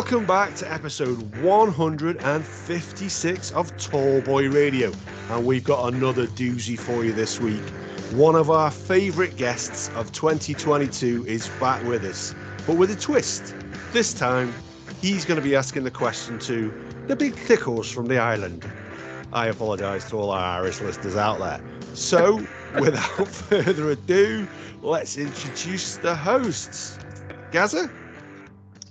Welcome back to episode 156 of Tallboy Radio, and we've got another doozy for you this week. One of our favourite guests of 2022 is back with us, but with a twist. This time, he's going to be asking the question to the big thickles from the island. I apologise to all our Irish listeners out there. So, without further ado, let's introduce the hosts. Gaza?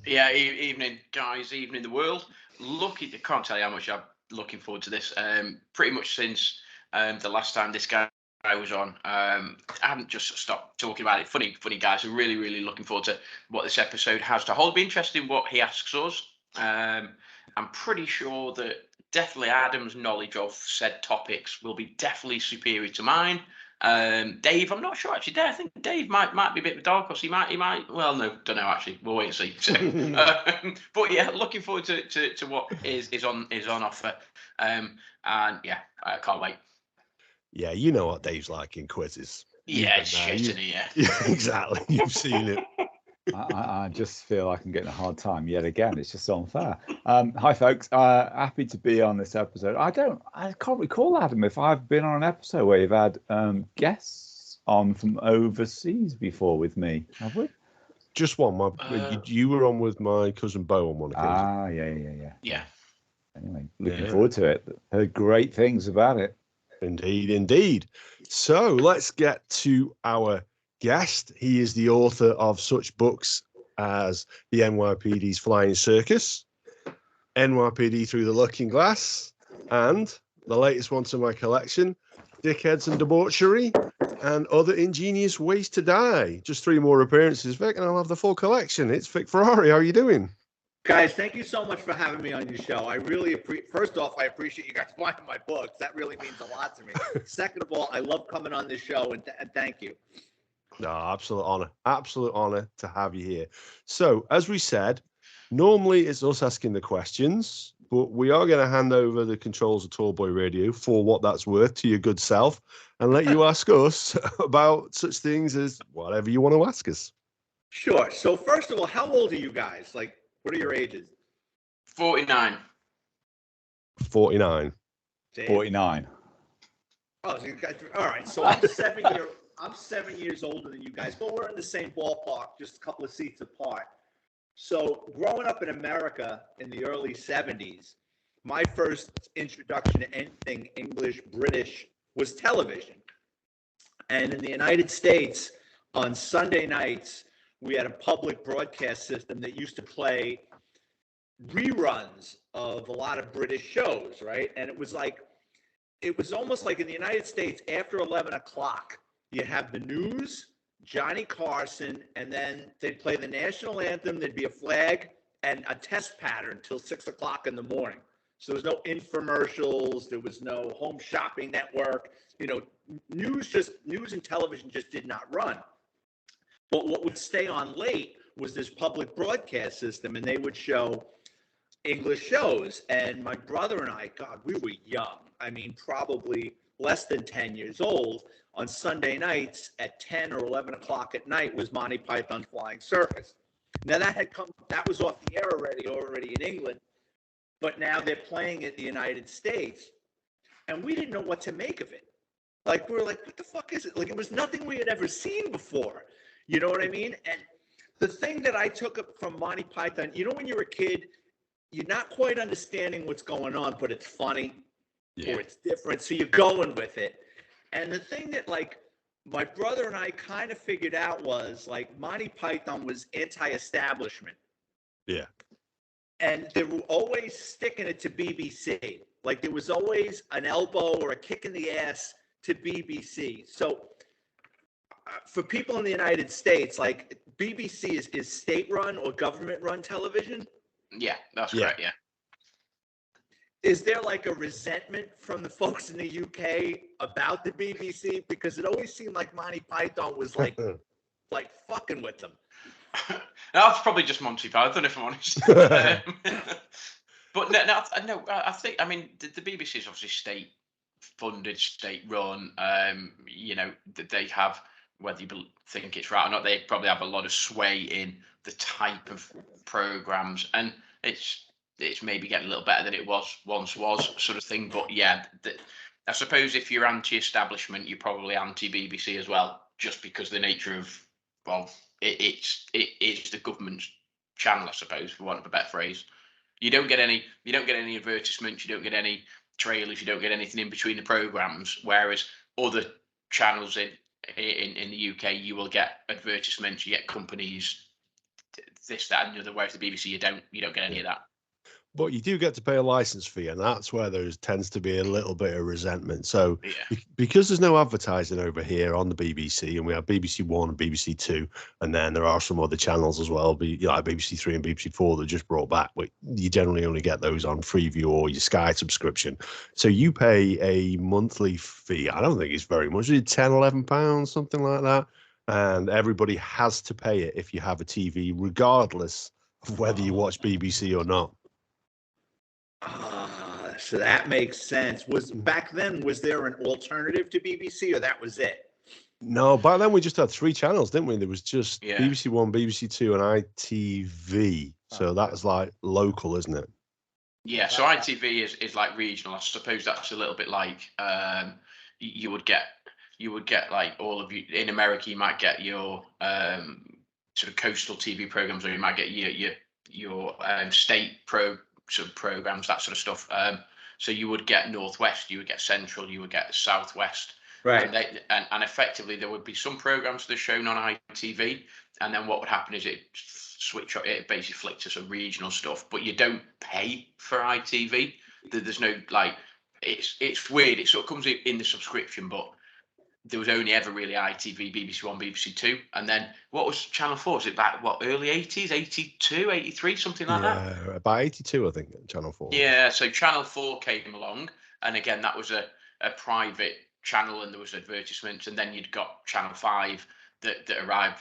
Yeah, evening, guys. Evening, the world. Can't tell you how much I'm looking forward to this. Pretty much since the last time this guy was on, I haven't just stopped talking about it. Funny guys. I'm really looking forward to what this episode has to hold. Be interested in what he asks us. I'm pretty sure that definitely Adam's knowledge of said topics will be definitely superior to mine. Dave, I'm not sure actually. I think Dave might be a bit of a dark horse. He might. Well, no, don't know actually. We'll wait and see. So, but yeah, looking forward to what is on offer. And yeah, I can't wait. Yeah, you know what Dave's like in quizzes. Yeah, shit, isn't he? Yeah, exactly. You've seen it. I just feel like I'm getting a hard time yet again. It's just unfair. Hi, folks. Happy to be on this episode. I can't recall, Adam, if I've been on an episode where you've had guests on from overseas before with me. Have we? Just one. You were on with my cousin Bo on one occasion. Yeah. Anyway, looking forward to it. Heard great things about it. Indeed. So let's get to our guest. He is the author of such books as the NYPD's Flying Circus, NYPD Through the Looking Glass, and the latest one to my collection, Dickheads and Debauchery, and Other Ingenious Ways to Die. Just 3 more appearances, Vic, and I'll have the full collection. It's Vic Ferrari. How are you doing? Guys, thank you so much for having me on your show. I really first off, I appreciate you guys buying my books. That really means a lot to me. Second of all, I love coming on this show, and thank you. No, absolute honor to have you here. So, as we said, normally it's us asking the questions, but we are going to hand over the controls of Tallboy Radio for what that's worth to your good self and let you ask us about such things as whatever you want to ask us. Sure. So, first of all, how old are you guys? Like, what are your ages? 49. 49. Dave? 49. Oh, so you guys, all right. So I'm 7 years older than you guys, but we're in the same ballpark, just a couple of seats apart. So growing up in America in the early 70s, my first introduction to anything English, British was television. And in the United States, on Sunday nights, we had a public broadcast system that used to play reruns of a lot of British shows, right? And it was almost like in the United States, after 11 o'clock, you have the news, Johnny Carson, and then they'd play the national anthem, there'd be a flag, and a test pattern till 6 o'clock in the morning. So there was no infomercials, there was no home shopping network, news and television just did not run. But what would stay on late was this public broadcast system, and they would show English shows. And my brother and I, God, we were young. I mean, probably less than 10 years old. On Sunday nights at 10 or 11 o'clock at night was Monty Python's Flying Circus. Now that was off the air already in England, but now they're playing it in the United States, and we didn't know what to make of it. Like, we were like, what the fuck is it? Like, it was nothing we had ever seen before. You know what I mean? And the thing that I took up from Monty Python, when you're a kid, you're not quite understanding what's going on, but it's funny or it's different. So you're going with it. And the thing that, like, my brother and I kind of figured out was, like, Monty Python was anti-establishment. Yeah. And they were always sticking it to BBC. Like, there was always an elbow or a kick in the ass to BBC. So for people in the United States, like, BBC is state-run or government-run television? Yeah, that's correct, yeah. Is there, like, a resentment from the folks in the UK about the BBC? Because it always seemed like Monty Python was, like fucking with them. That's probably just Monty Python, if I'm honest. But no, I think, I mean, the BBC is obviously state-funded, state-run. They have, whether you think it's right or not, they probably have a lot of sway in the type of programs. And it's maybe getting a little better than it once was, sort of thing. But yeah, I suppose if you're anti-establishment, you're probably anti-BBC as well, just because the nature of, well, it's the government's channel, I suppose, for want of a better phrase. You don't get any advertisements, you don't get any trailers, you don't get anything in between the programs. Whereas other channels in the UK, you will get advertisements, you get companies, this, that, and the other. Whereas the BBC, you don't get any of that. But you do get to pay a license fee, and that's where there tends to be a little bit of resentment. So because there's no advertising over here on the BBC, and we have BBC One and BBC Two, and then there are some other channels as well, like BBC Three and BBC Four that just brought back, but you generally only get those on Freeview or your Sky subscription. So you pay a monthly fee. I don't think it's very much. It's £10-11, something like that. And everybody has to pay it if you have a TV, regardless of whether you watch BBC or not. So that makes sense. Back then, was there an alternative to BBC, or that was it? No, back then we just had 3 channels, didn't we? There was just BBC One, BBC Two, and ITV. So that's like local, isn't it? Yeah. So ITV is like regional. I suppose that's a little bit like you would get like all of you in America. You might get your sort of coastal TV programs, or you might get your state programs, that sort of stuff. So you would get Northwest, you would get Central, you would get Southwest, right? And effectively there would be some programs that are shown on ITV, and then what would happen is it basically flicked to some regional stuff, but you don't pay for ITV. There's no, like, it's weird. It sort of comes in the subscription, but there was only ever really ITV, BBC One, BBC Two, and then what was Channel 4? Was it back, early 80s, 82, 83, something like that? Yeah, about 82, I think, Channel 4. Yeah, so Channel 4 came along, and again, that was a private channel, and there was advertisements, and then you'd got Channel 5 that arrived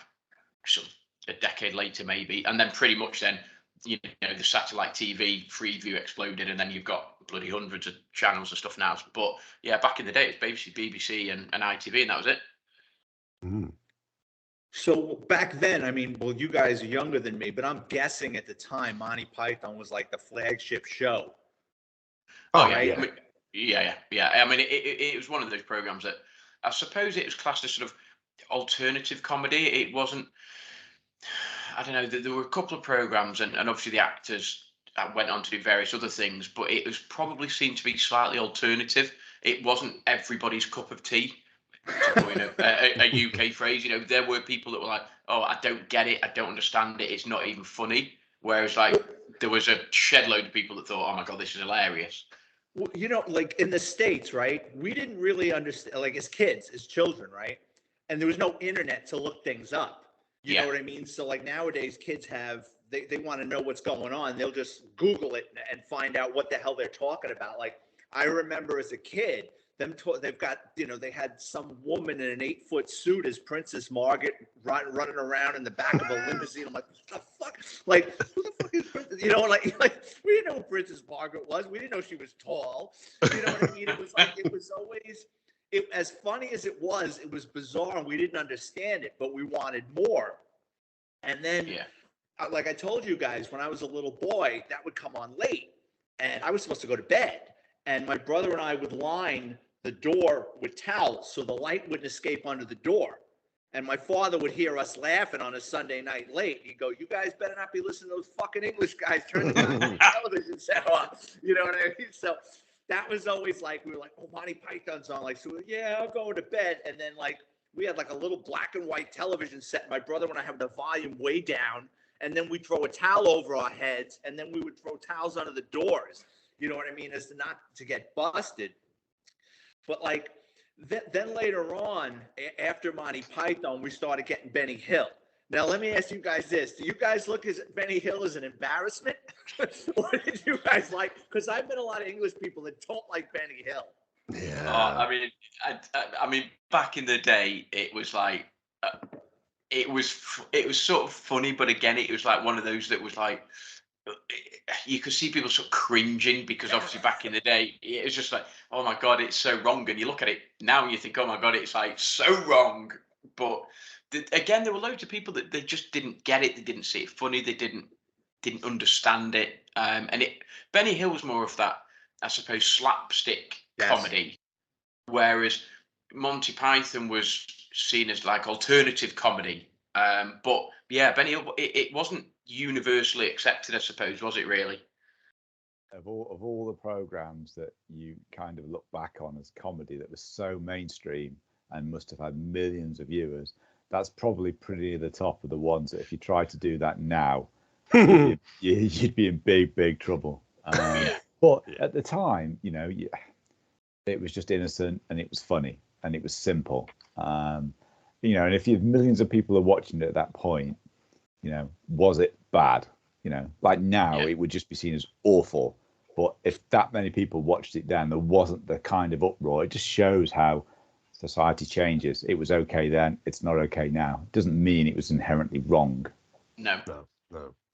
sort of a decade later, maybe, and then pretty much then, the satellite TV Freeview exploded, and then you've got bloody hundreds of channels and stuff now. But yeah, back in the day, it was BBC and ITV, and that was it. Mm. So back then, I mean, well, you guys are younger than me, but I'm guessing at the time, Monty Python was like the flagship show. Oh, right? Yeah. I mean, it was one of those programs that I suppose it was classed as sort of alternative comedy. It wasn't, I don't know, there were a couple of programs, and obviously the actors went on to do various other things, but it was probably seen to be slightly alternative. It wasn't everybody's cup of tea, to coin a UK phrase. There were people that were like, oh, I don't get it, I don't understand it, it's not even funny. Whereas, like, there was a shed load of people that thought, oh my God, this is hilarious. Well, like in the States, right? We didn't really understand, like as kids, as children, right? And there was no internet to look things up. You know what I mean? So like nowadays, kids they want to know what's going on. They'll just Google it and find out what the hell they're talking about. Like I remember as a kid, they've got, they had some woman in an 8-foot suit as Princess Margaret running around in the back of a limousine. I'm like, what the fuck? Like, who the fuck is Princess? Like we didn't know who Princess Margaret was. We didn't know she was tall. You know what I mean? It was like, it was always, as funny as it was bizarre, and we didn't understand it, but we wanted more. And then, like I told you guys, when I was a little boy, that would come on late, and I was supposed to go to bed. And my brother and I would line the door with towels so the light wouldn't escape under the door. And my father would hear us laughing on a Sunday night late. He'd go, you guys better not be listening to those fucking English guys. Turn the television set off. You know what I mean? So that was always like, we were like, oh, Monty Python's on. Like, so yeah, I'll go to bed. And then like, we had like a little black and white television set. My brother and I have the volume way down. And then we'd throw a towel over our heads. And then we would throw towels under the doors. You know what I mean? As to not to get busted. But like, then later on, after Monty Python, we started getting Benny Hill. Now, let me ask you guys this. Do you guys look at Benny Hill as an embarrassment? Or did you guys like, because I've met a lot of English people that don't like Benny Hill. Yeah. I mean, back in the day, it was like, it was sort of funny, but again, it was like one of those that was like, you could see people sort of cringing, because obviously back in the day, it was just like, oh my God, it's so wrong. And you look at it now and you think, oh my God, it's like so wrong. But again, there were loads of people that they just didn't get it. They didn't see it funny. They didn't didn't understand it. And Benny Hill was more of that, I suppose, slapstick comedy, whereas Monty Python was seen as like alternative comedy. But yeah, Benny Hill, it wasn't universally accepted, I suppose, was it really? Of all the programs that you kind of look back on as comedy that was so mainstream and must have had millions of viewers, that's probably pretty at the top of the ones that if you try to do that now, you'd be in big trouble. But at the time, you know, it was just innocent and it was funny and it was simple. You know, and if you millions of people are watching it at that point, you know, was it bad? You know, like now it would just be seen as awful. But if that many people watched it then, there wasn't the kind of uproar. It just shows how society changes. It was okay then, it's not okay now. It doesn't mean it was inherently wrong. No.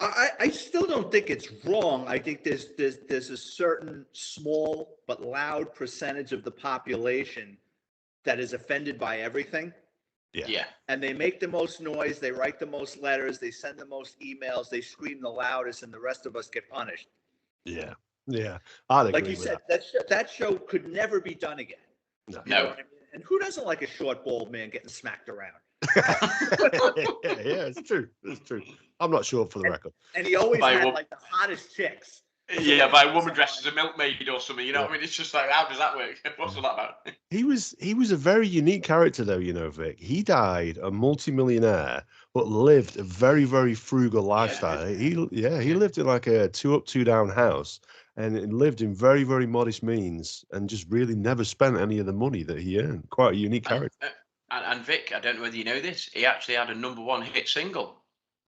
I still don't think it's wrong. I think there's a certain small but loud percentage of the population that is offended by everything. Yeah. And they make the most noise, they write the most letters, they send the most emails, they scream the loudest, and the rest of us get punished. Yeah. I'd agree like you with said, that. That show could never be done again. No. You know what I mean? And who doesn't like a short, bald man getting smacked around? yeah, it's true. I'm not sure for the record. And he always had like the hottest chicks. Yeah, by a woman dressed as a milkmaid or something. You know what I mean? It's just like, how does that work? What's all that about? He was a very unique character, though. You know, Vic. He died a multimillionaire, but lived a very, very frugal lifestyle. He lived in like a 2 up, 2 down house, and lived in very, very modest means, and just really never spent any of the money that he earned. Quite a unique character. And Vic, I don't know whether you know this, he actually had a #1 hit single.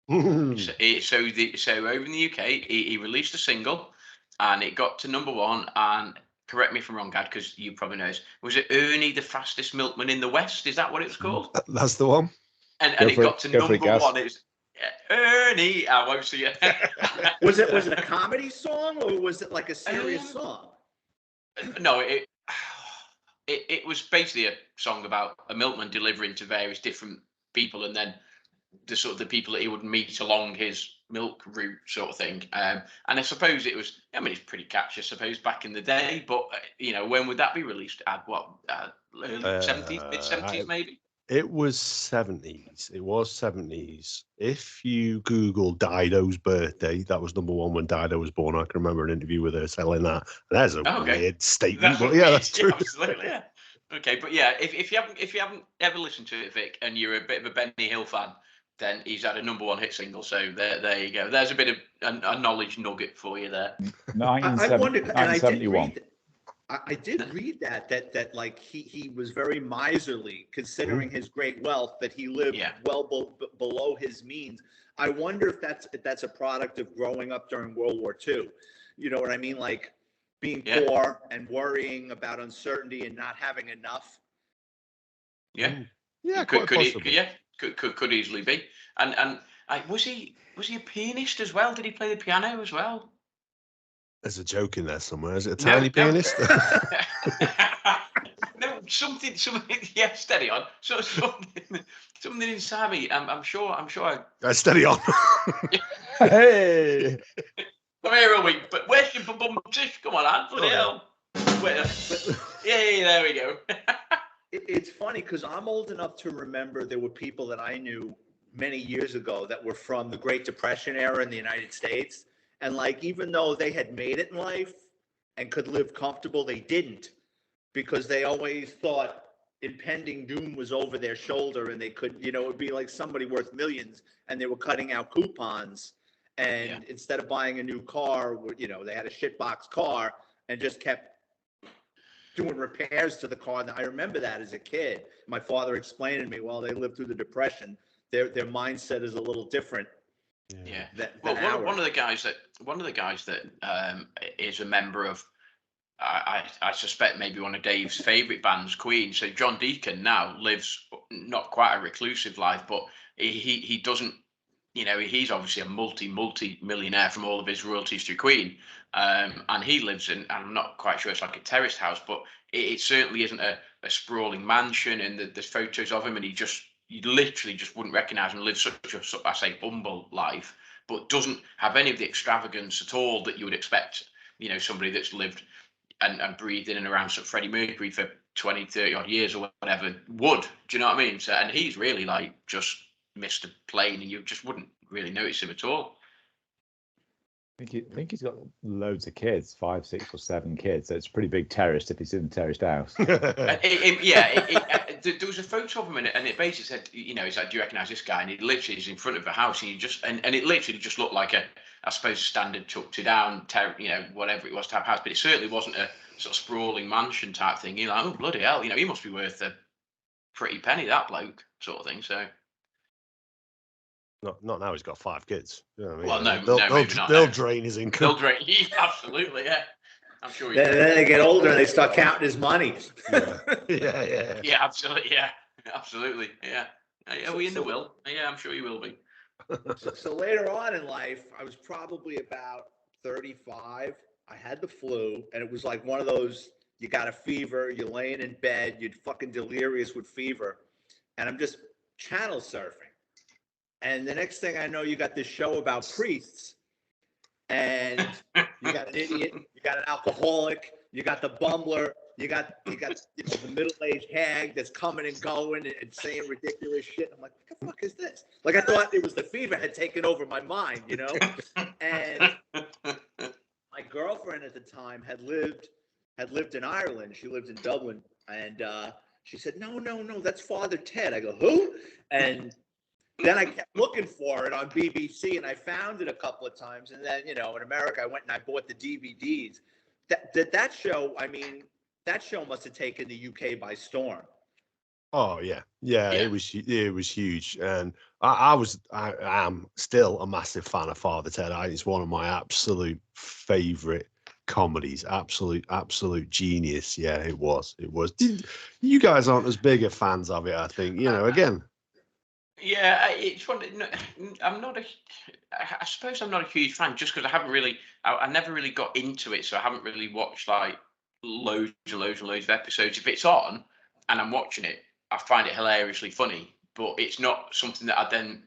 So over in the UK, he released a single, and it got to #1. And correct me if I'm wrong, Gad, because you probably know this. Was it Ernie, the fastest milkman in the West? Is that what it was called? That's the one. And it got to #1. It was Ernie. I won't see it. Was it a comedy song or was it like a serious song? No, it was basically a song about a milkman delivering to various different people, and then the sort of the people that he would meet along his milk route sort of thing. And I suppose it was, I mean, it's pretty catchy, I suppose, back in the day, but you know, when would that be released? At what, early 70s, mid 70s maybe? It was 70s. It was 70s. If you Google Dido's birthday, that was #1 when Dido was born. I can remember an interview with her telling that. There's a weird statement, but yeah, that's true. Yeah, absolutely, yeah. Okay, but yeah, if you haven't ever listened to it, Vic, and you're a bit of a Benny Hill fan, then he's had a #1 hit single. So there you go. There's a bit of a knowledge nugget for you there. 1971. I did read that like he was very miserly considering his great wealth, that he lived well below his means. I wonder if that's a product of growing up during World War II. You know what I mean? Like being poor and worrying about uncertainty and not having enough. Yeah. Yeah, could easily be. And was he a pianist as well? Did he play the piano as well? There's a joke in there somewhere. Is it a tiny pianist? No, something. Yeah, steady on. So something inside me. I'm sure. Steady on. Hey. Come here a week, but where's your bum tish? Come on, Anne. Bloody hell. Yeah, there we go. It's funny because I'm old enough to remember there were people that I knew many years ago that were from the Great Depression era in the United States. And like, even though they had made it in life and could live comfortable, they didn't, because they always thought impending doom was over their shoulder, and they could, you know, it would be like somebody worth millions and they were cutting out coupons. And instead of buying a new car, you know, they had a shitbox car and just kept doing repairs to the car. And I remember that as a kid. My father explained to me, well, they lived through the Depression. Their mindset is a little different. Yeah. Well, one of the guys that is a member of, I suspect maybe one of Dave's favourite bands, Queen. So John Deacon now lives not quite a reclusive life, but he doesn't, you know, he's obviously a multi-millionaire from all of his royalties through Queen. And he lives in, I'm not quite sure, it's like a terraced house, but it certainly isn't a sprawling mansion. And there's photos of him, and you literally just wouldn't recognise him, live such a, I say, humble life. but doesn't have any of the extravagance at all that you would expect, somebody that's lived and breathed in and around sort of Freddie Mercury for 20, 30 odd years or whatever would. Do you know what I mean? So, and he's really like just missed a plane and you just wouldn't really notice him at all. I think he's got loads of kids, 5, 6 or 7 kids. So it's a pretty big terrorist if he's in the terrorist house. There was a photo of him and it basically said, he's like, do you recognise this guy? And he literally is in front of the house and and it literally just looked like I suppose, standard tucked down, whatever it was type house. But it certainly wasn't a sort of sprawling mansion type thing. You're like, oh, bloody hell, he must be worth a pretty penny, that bloke, sort of thing. So. Not now. He's got 5 kids. You know what I mean? Well, maybe not. They'll drain his income. They'll drain. Absolutely, yeah. I'm sure. Then they get older and they start counting his money. Yeah. Yeah, absolutely. Yeah, absolutely. Yeah. Are we in the will? Yeah, I'm sure you will be. So later on in life, I was probably about 35. I had the flu, and it was like one of those. You got a fever. You're laying in bed. You're fucking delirious with fever, and I'm just channel surfing. And the next thing I know, you got this show about priests, and you got an idiot, you got an alcoholic, you got the bumbler, you got the middle-aged hag that's coming and going and saying ridiculous shit. I'm like, what the fuck is this? Like, I thought it was the fever had taken over my mind, And my girlfriend at the time had lived in Ireland. She lived in Dublin, and she said, no, that's Father Ted. I go, who? And then I kept looking for it on BBC, and I found it a couple of times. And then, in America, I went and I bought the DVDs. That show, that show must have taken the UK by storm. Oh yeah. It was huge, and I am still a massive fan of Father Ted. It's one of my absolute favorite comedies. Absolute genius. Yeah, it was. You guys aren't as big of fans of it, I think. Again. Yeah, it's one. I suppose I'm not a huge fan just because I haven't really. I never really got into it, so I haven't really watched like loads and loads and loads of episodes. If it's on and I'm watching it, I find it hilariously funny. But it's not something that I then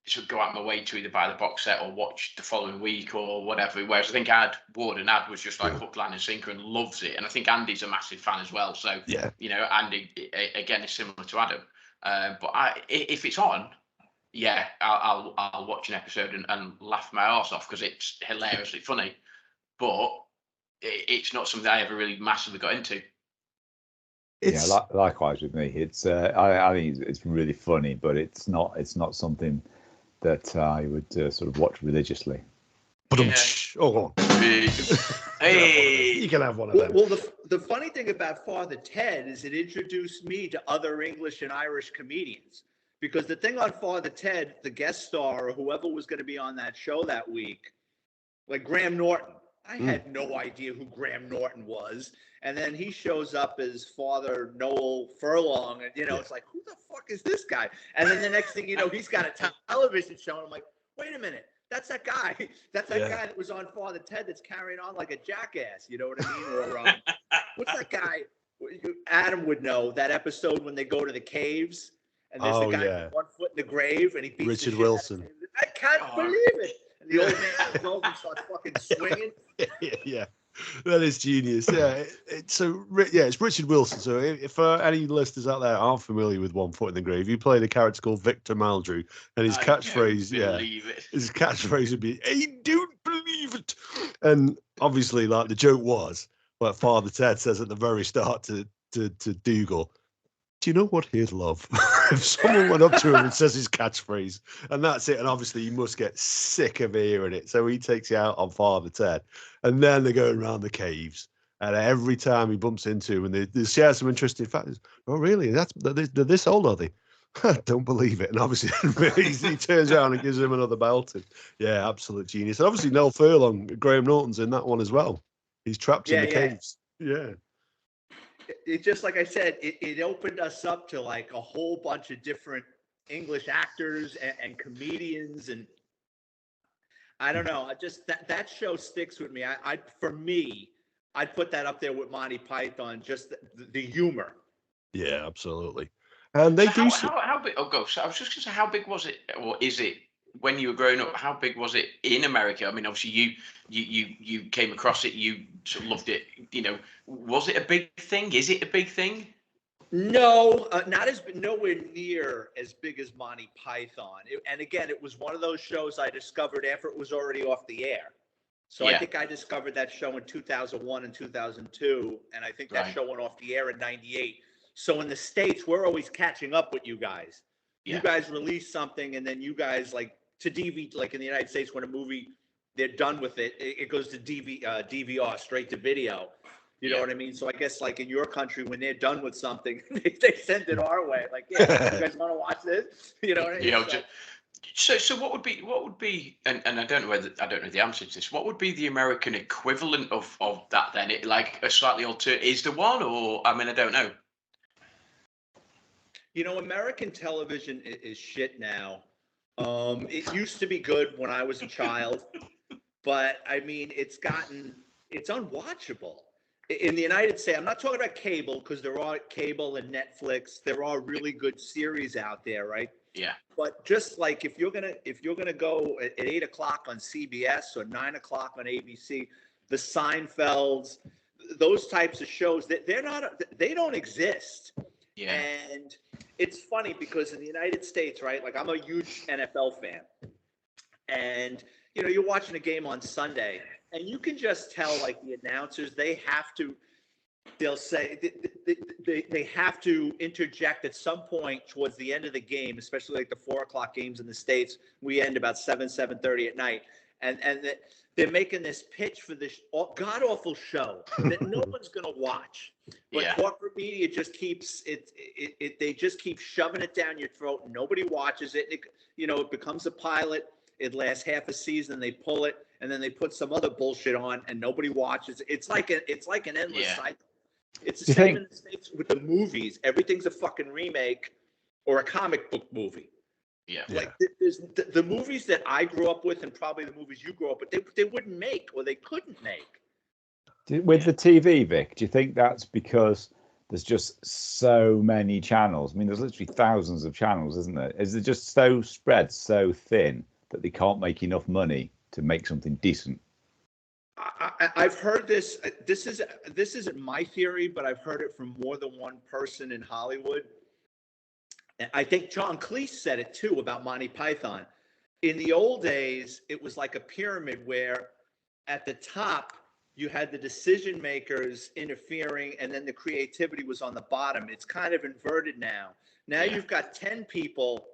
should go out my way to either buy the box set or watch the following week or whatever. Whereas I think Ad was just like hook, line, and sinker and loves it, and I think Andy's a massive fan as well. So Andy again is similar to Adam. But if it's on, I'll watch an episode and laugh my arse off because it's hilariously funny. But it's not something I ever really massively got into. Likewise with me. It's I think it's really funny, but it's not something that I would sort of watch religiously. Oh, hey, you can have one of them. Well, the funny thing about Father Ted is it introduced me to other English and Irish comedians. Because the thing on Father Ted, the guest star or whoever was going to be on that show that week, like Graham Norton, I had no idea who Graham Norton was. And then he shows up as Father Noel Furlong, and it's like, who the fuck is this guy? And then the next thing you know, he's got a television show, and I'm like, wait a minute. That's that guy. That's that guy that was on Father Ted that's carrying on like a jackass. You know what I mean? Or what's that guy? Adam would know that episode when they go to the caves and there's the guy with 1 foot in the grave and he beats Richard Wilson. I can't believe it. And the old man goes and starts fucking swinging. Yeah. That is genius. Yeah. It's Richard Wilson. So if any listeners out there aren't familiar with 1 Foot in the Grave, he played a character called Victor Meldrew, and his catchphrase, his catchphrase would be, "I don't believe it." And obviously, like the joke was, like Father Ted says at the very start to Dougal, "Do you know what here's love?" If someone went up to him and says his catchphrase, and that's it, and obviously you must get sick of hearing it. So he takes you out on Father Ted, and then they're going around the caves, and every time he bumps into him, and they share some interesting facts. Oh, really? They're this old, are they? I don't believe it. And obviously he turns around and gives him another belting. Yeah, absolute genius. And obviously Noel Furlong, Graham Norton's in that one as well. He's trapped in the caves. Yeah. It just, like I said, it opened us up to like a whole bunch of different English actors and comedians, and I don't know. I just that show sticks with me. I'd put that up there with Monty Python. Just the humor. Yeah, absolutely. And they how big? Oh, go. So I was just going to say, how big was it, or is it when you were growing up, how big was it in America? I mean, obviously you came across it, you sort of loved it. You know, was it a big thing? Is it a big thing? No, not as nowhere near as big as Monty Python. And again, it was one of those shows I discovered after it was already off the air. So I think I discovered that show in 2001 and 2002, and I think that show went off the air in '98. So in the States, we're always catching up with you guys. You guys release something, and then you guys like to DVD. Like in the United States, when a movie they're done with it, it goes to DVR, straight to video. You know what I mean? So I guess like in your country, when they're done with something, they send it our way. Like, yeah, you guys want to watch this? You know what I mean? Yeah. So what would be and I don't know the answer to this. What would be the American equivalent of that then? It like a slightly altered is the one, or I mean I don't know. You know, American television is shit now. It used to be good when I was a child, but I mean it's unwatchable. In the United States, I'm not talking about cable because there are cable and Netflix. There are really good series out there, right? Yeah. But just like if you're gonna go at 8 o'clock on CBS or 9 o'clock on ABC, the Seinfelds, those types of shows, they don't exist. Yeah. And it's funny because in the United States, right? Like I'm a huge NFL fan, and you know you're watching a game on Sunday. And you can just tell, like the announcers, they'll say they have to interject at some point towards the end of the game, especially like the 4 o'clock games in the States. We end about 7:30 at night, and they're making this pitch for this god awful show that no one's gonna watch. But corporate media just keeps they just keep shoving it down your throat. And nobody watches it. It becomes a pilot. It lasts half a season. They pull it, and then they put some other bullshit on, and nobody watches. It's like an endless cycle. It's the same in the States with the movies. Everything's a fucking remake or a comic book movie. Yeah. Like there's the movies that I grew up with, and probably the movies you grew up with, they wouldn't make or they couldn't make. With the TV, Vic, do you think that's because there's just so many channels? I mean, there's literally thousands of channels, isn't there? Is it just so spread so thin that they can't make enough money to make something decent? I've heard this. This isn't my theory, but I've heard it from more than one person in Hollywood. And I think John Cleese said it too about Monty Python. In the old days, it was like a pyramid where at the top you had the decision makers interfering, and then the creativity was on the bottom. It's kind of inverted now. Now you've got 10 people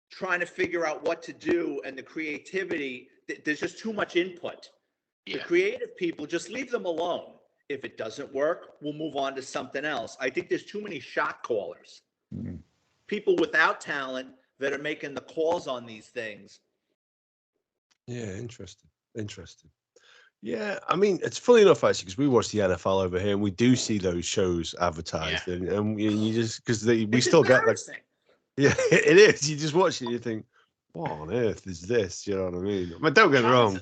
trying to figure out what to do, and the creativity, there's just too much input. The creative people, just leave them alone. If it doesn't work, we'll move on to something else. I think there's too many shot callers. Mm-hmm. People without talent that are making the calls on these things. Yeah, interesting. Yeah, I mean, it's funny enough actually because we watch the NFL over here and we do see those shows advertised, and you just because we still get like, yeah, it is. You just watch it, and you think, what on earth is this? You know what I mean? I mean, don't get me wrong.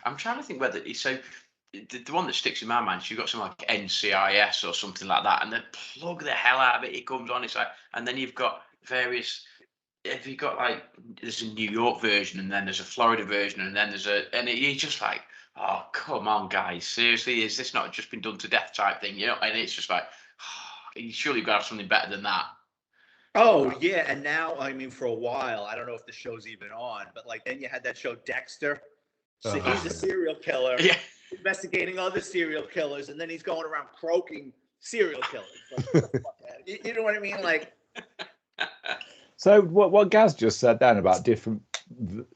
I'm trying to think whether so. The one that sticks in my mind, you've got something like NCIS or something like that, and they plug the hell out of it. It comes on, it's like, and then you've got various. If you got like, there's a New York version, and then there's a Florida version, and then you're just like, oh come on, guys, seriously, is this not just been done to death type thing? You know, and it's just like, surely you've got to have something better than that. Oh yeah, and now I mean, for a while, I don't know if the show's even on, but like then you had that show Dexter. So he's a serial killer. Yeah. Investigating other serial killers, and then he's going around croaking serial killers. Like, you know what I mean? Like, so what Gaz just said then about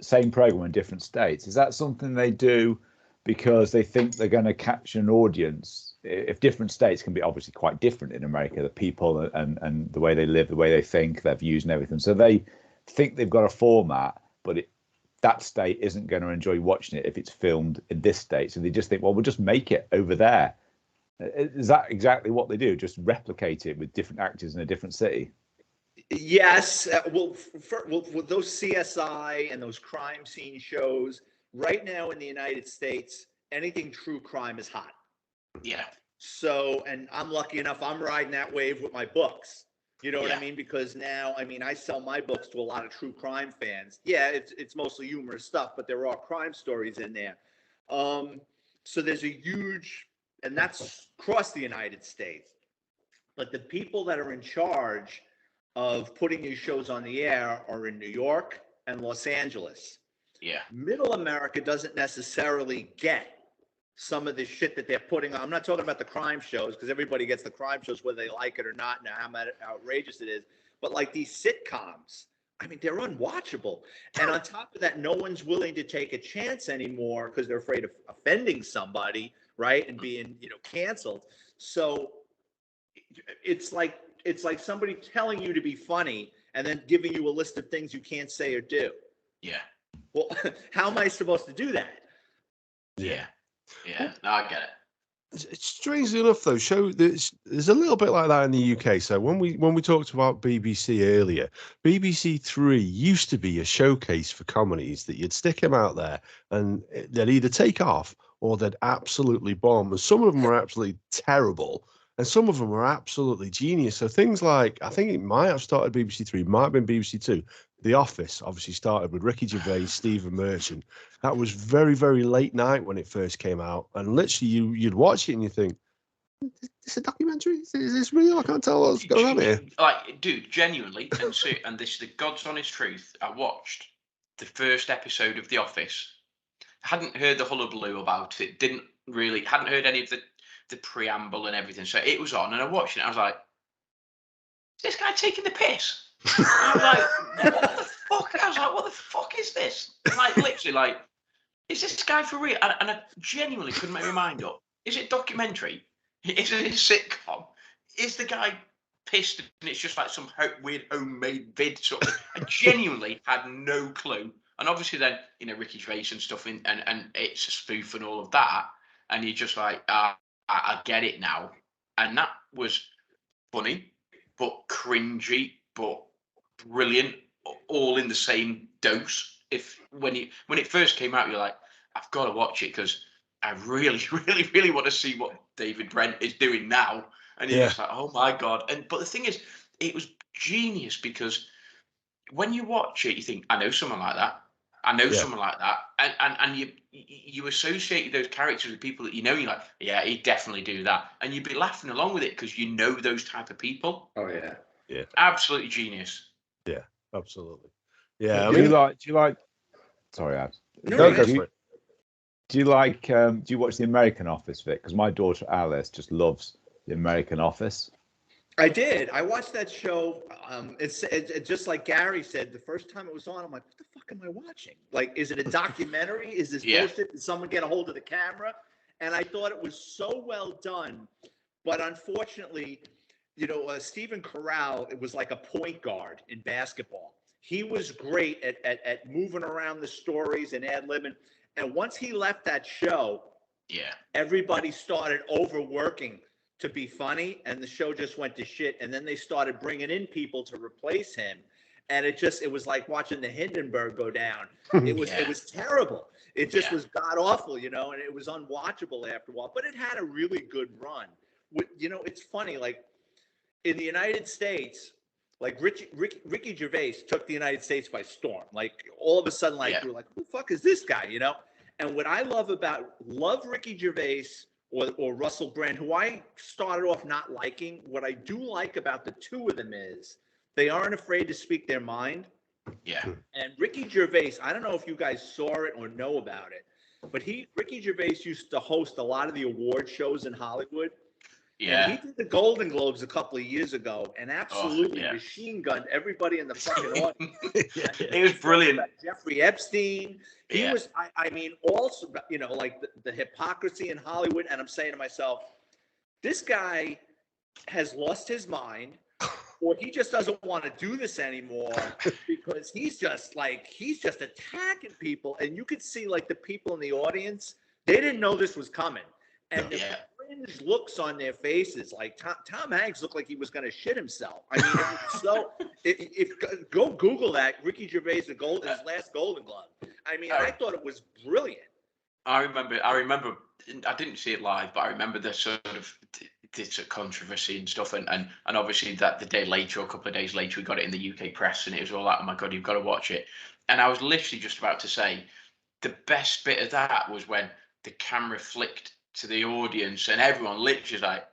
same program in different states, is that something they do because they think they're going to catch an audience? If different states can be obviously quite different in America, the people and the way they live, the way they think, their views and everything. So they think they've got a format, but that state isn't going to enjoy watching it if it's filmed in this state. So they just think, well, we'll just make it over there. Is that exactly what they do? Just replicate it with different actors in a different city? Yes. Well, with those CSI and those crime scene shows, right now in the United States, anything true crime is hot. Yeah. So, and I'm lucky enough, I'm riding that wave with my books. You know what Yeah. I mean? Because now, I mean, I sell my books to a lot of true crime fans. Yeah, it's mostly humorous stuff, but there are crime stories in there. So there's a huge, and that's across the United States. But the people that are in charge of putting these shows on the air are in New York and Los Angeles. Yeah. Middle America doesn't necessarily get some of the shit that they're putting on. I'm not talking about the crime shows because everybody gets the crime shows whether they like it or not and how outrageous it is. But like these sitcoms, I mean, they're unwatchable. And on top of that, no one's willing to take a chance anymore because they're afraid of offending somebody, right? And being, canceled. So it's like somebody telling you to be funny and then giving you a list of things you can't say or do. Yeah. Well, how am I supposed to do that? Yeah. Yeah. No, I get it. Strangely enough, though, there's a little bit like that in the UK. So when we talked about BBC earlier, BBC Three used to be a showcase for comedies that you'd stick them out there and they'd either take off or they'd absolutely bomb. And some of them were absolutely terrible, and some of them were absolutely genius. So things like, I think it might have started BBC Three, might have been BBC Two. The Office obviously started with Ricky Gervais, Stephen Merchant. That was very, very late night when it first came out, and literally you'd watch it and you think, "Is this a documentary? Is this real? I can't tell what's going on here." Like, dude, genuinely, and this is the God's honest truth. I watched the first episode of The Office. Hadn't heard the hullabaloo about it. Hadn't heard any of the preamble and everything. So it was on, and I watched it. And I was like, "Is this guy taking the piss?" I was like, "What the fuck?" I was like, "What the fuck is this?" Like, literally, like, is this guy for real? And I genuinely couldn't make my mind up. Is it a documentary? Is it a sitcom? Is the guy pissed and it's just like some weird homemade vid sort of thing? I genuinely had no clue. And obviously then, Ricky Gervais and stuff, and it's a spoof and all of that. And you're just like, I get it now. And that was funny, but cringy, but brilliant, all in the same dose. When it first came out, you're like, I've got to watch it because I really, really, really want to see what David Brent is doing now. And you're just like, oh my God. But the thing is, it was genius because when you watch it, you think, I know someone like that. I know someone like that. And you associate those characters with people that you're like, yeah, he'd definitely do that. And you'd be laughing along with it because you know those type of people. Oh, yeah. Yeah. Absolutely genius. Yeah, absolutely. Yeah. Do you like? Sorry, Ad. No, go for it. Do you watch The American Office, Vic? Because my daughter Alice just loves The American Office. I did. I watched that show. It's just like Gary said. The first time it was on, I'm like, "What the fuck am I watching? Like, is it a documentary? Is this bullshit? Did someone get a hold of the camera?" And I thought it was so well done, but unfortunately, Stephen Carell, it was like a point guard in basketball. He was great at moving around the stories and ad-libbing. And once he left that show, everybody started overworking to be funny, and the show just went to shit. And then they started bringing in people to replace him, and it was like watching the Hindenburg go down. It was terrible. It just was god awful, and it was unwatchable after a while. But it had a really good run. It's funny, like in the United States, like Ricky Gervais took the United States by storm. Like all of a sudden, like we're like, who the fuck is this guy? And what I love Ricky Gervais or Russell Brand, who I started off not liking. What I do like about the two of them is they aren't afraid to speak their mind. Yeah. And Ricky Gervais, I don't know if you guys saw it or know about it, but Ricky Gervais used to host a lot of the award shows in Hollywood. Yeah. And he did the Golden Globes a couple of years ago and absolutely machine gunned everybody in the fucking audience. It was brilliant. Jeffrey Epstein. He was, I mean, also, like the hypocrisy in Hollywood. And I'm saying to myself, this guy has lost his mind, or he just doesn't want to do this anymore because he's just attacking people. And you could see like the people in the audience, they didn't know this was coming. And the cringe looks on their faces, like Tom Hanks looked like he was going to shit himself. I mean, go Google that, Ricky Gervais, his last Golden Globe. I mean, I thought it was brilliant. I remember. I didn't see it live, but I remember the sort of this controversy and stuff, and obviously that the day later or a couple of days later we got it in the UK press, and it was all like, oh my god, you've got to watch it. And I was literally just about to say the best bit of that was when the camera flicked to the audience and everyone literally like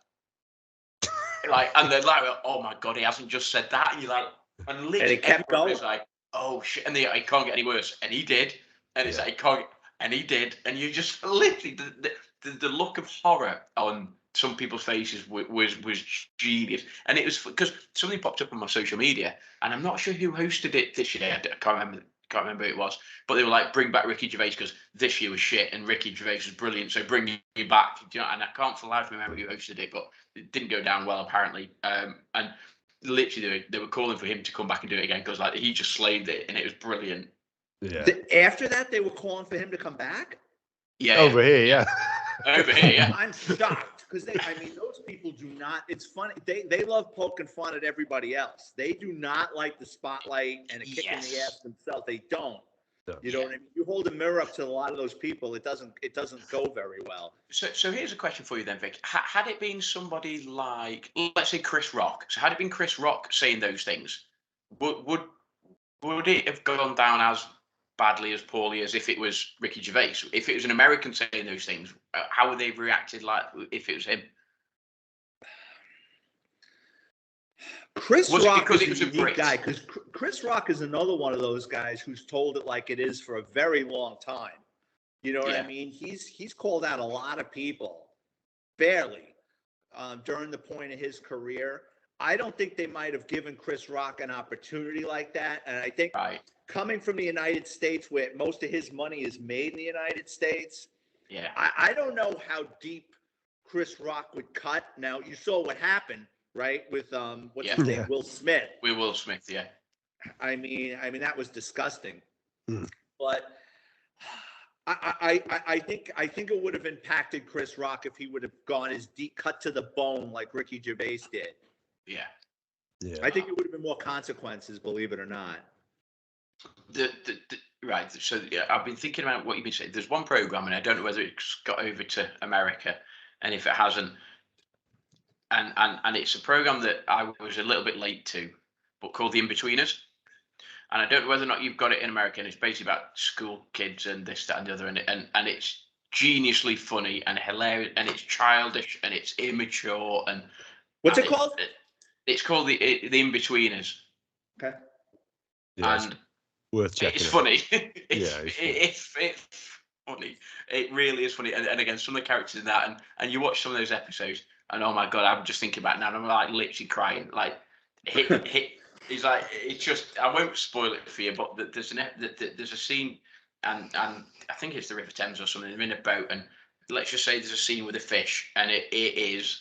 and they're like, oh my god, he hasn't just said that, and you're like, and literally it kept everyone going. was like, oh shit, and it can't get any worse, and he did, and it's like, it can't, and he did, and you just literally the look of horror on some people's faces was genius. And it was because something popped up on my social media, and I'm not sure who hosted it this year. I can't remember who it was, but they were like, bring back Ricky Gervais because this year was shit and Ricky Gervais was brilliant, so bring you back. You know, and I can't for life remember who hosted it, but it didn't go down well apparently. And literally they were calling for him to come back and do it again because like he just slayed it and it was brilliant. Yeah. After that, they were calling for him to come back. Yeah, Over here, yeah. Over here, yeah. I'm shocked because those people do not. It's funny. They love poking fun at everybody else. They do not like the spotlight and a kick in the ass themselves. They don't. You know what I mean? You hold a mirror up to a lot of those people, it doesn't go very well. So here's a question for you then, Vic. Had it been somebody like, let's say, Chris Rock? So had it been Chris Rock saying those things, would it have gone down as badly, as poorly as if it was Ricky Gervais? If it was an American saying those things, how would they have reacted like if it was him? Chris Rock because is it was a a unique Brit guy because Chris Rock is another one of those guys who's told it like it is for a very long time. You know what I mean? He's called out a lot of people fairly during the point of his career. I don't think they might have given Chris Rock an opportunity like that. And I think coming from the United States, where most of his money is made in the United States, I don't know how deep Chris Rock would cut. Now, you saw what happened, right? With what's his name? Will Smith. With Will Smith, yeah. I mean that was disgusting. But I think it would have impacted Chris Rock if he would have gone as deep, cut to the bone like Ricky Gervais did. Yeah. I think it would have been more consequences, believe it or not. Right. So I've been thinking about what you've been saying. There's one program, and I don't know whether it's got over to America, and if it hasn't, and it's a program that I was a little bit late to, but called The In-Betweeners. And I don't know whether or not you've got it in America, and it's basically about school kids and this, that, and the other, and it's geniusly funny and hilarious, and it's childish and it's immature. And what's it called? It's called the In-Betweeners. Okay. Yeah, and worth checking. It's funny. It's funny. It really is funny. And again, some of the characters in that, and you watch some of those episodes, and oh my god, I'm just thinking about it now, and I'm like literally crying. Like he's like, it's just, I won't spoil it for you, but there's a scene, and I think it's the River Thames or something. They're in a boat, and let's just say there's a scene with a fish, and it is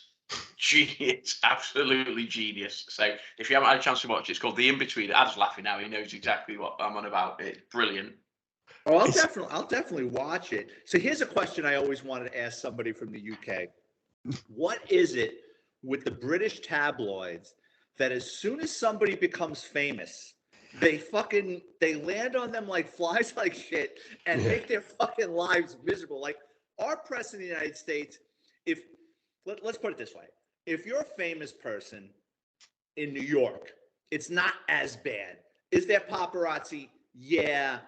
genius, absolutely genius. So if you haven't had a chance to watch it, it's called The In-Between. Adam's laughing now. He knows exactly what I'm on about. It's brilliant. Oh, I'll definitely watch it. So here's a question I always wanted to ask somebody from the UK. What is it with the British tabloids that as soon as somebody becomes famous, they land on them like flies like shit and make their fucking lives miserable? Like our press in the United States, let's put it this way. If you're a famous person in New York, it's not as bad. Is there paparazzi? Yeah.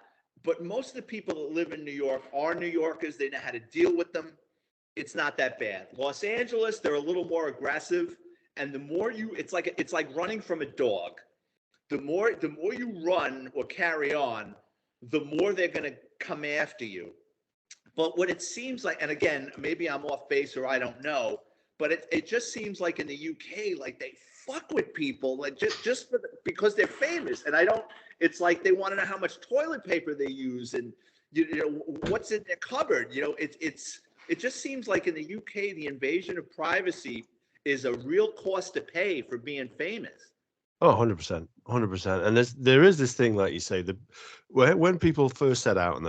But most of the people that live in New York are New Yorkers. They know how to deal with them. It's not that bad. Los Angeles, they're a little more aggressive. And the more it's like running from a dog. The more you run or carry on, the more they're going to come after you. But what it seems like, and again, maybe I'm off base or I don't know, but it just seems like in the UK, like they fuck with people like just because they're famous. And it's like they want to know how much toilet paper they use and you know what's in their cupboard. You know, it just seems like in the UK, the invasion of privacy is a real cost to pay for being famous. Oh, 100%. And there is this thing, like you say, when people first set out and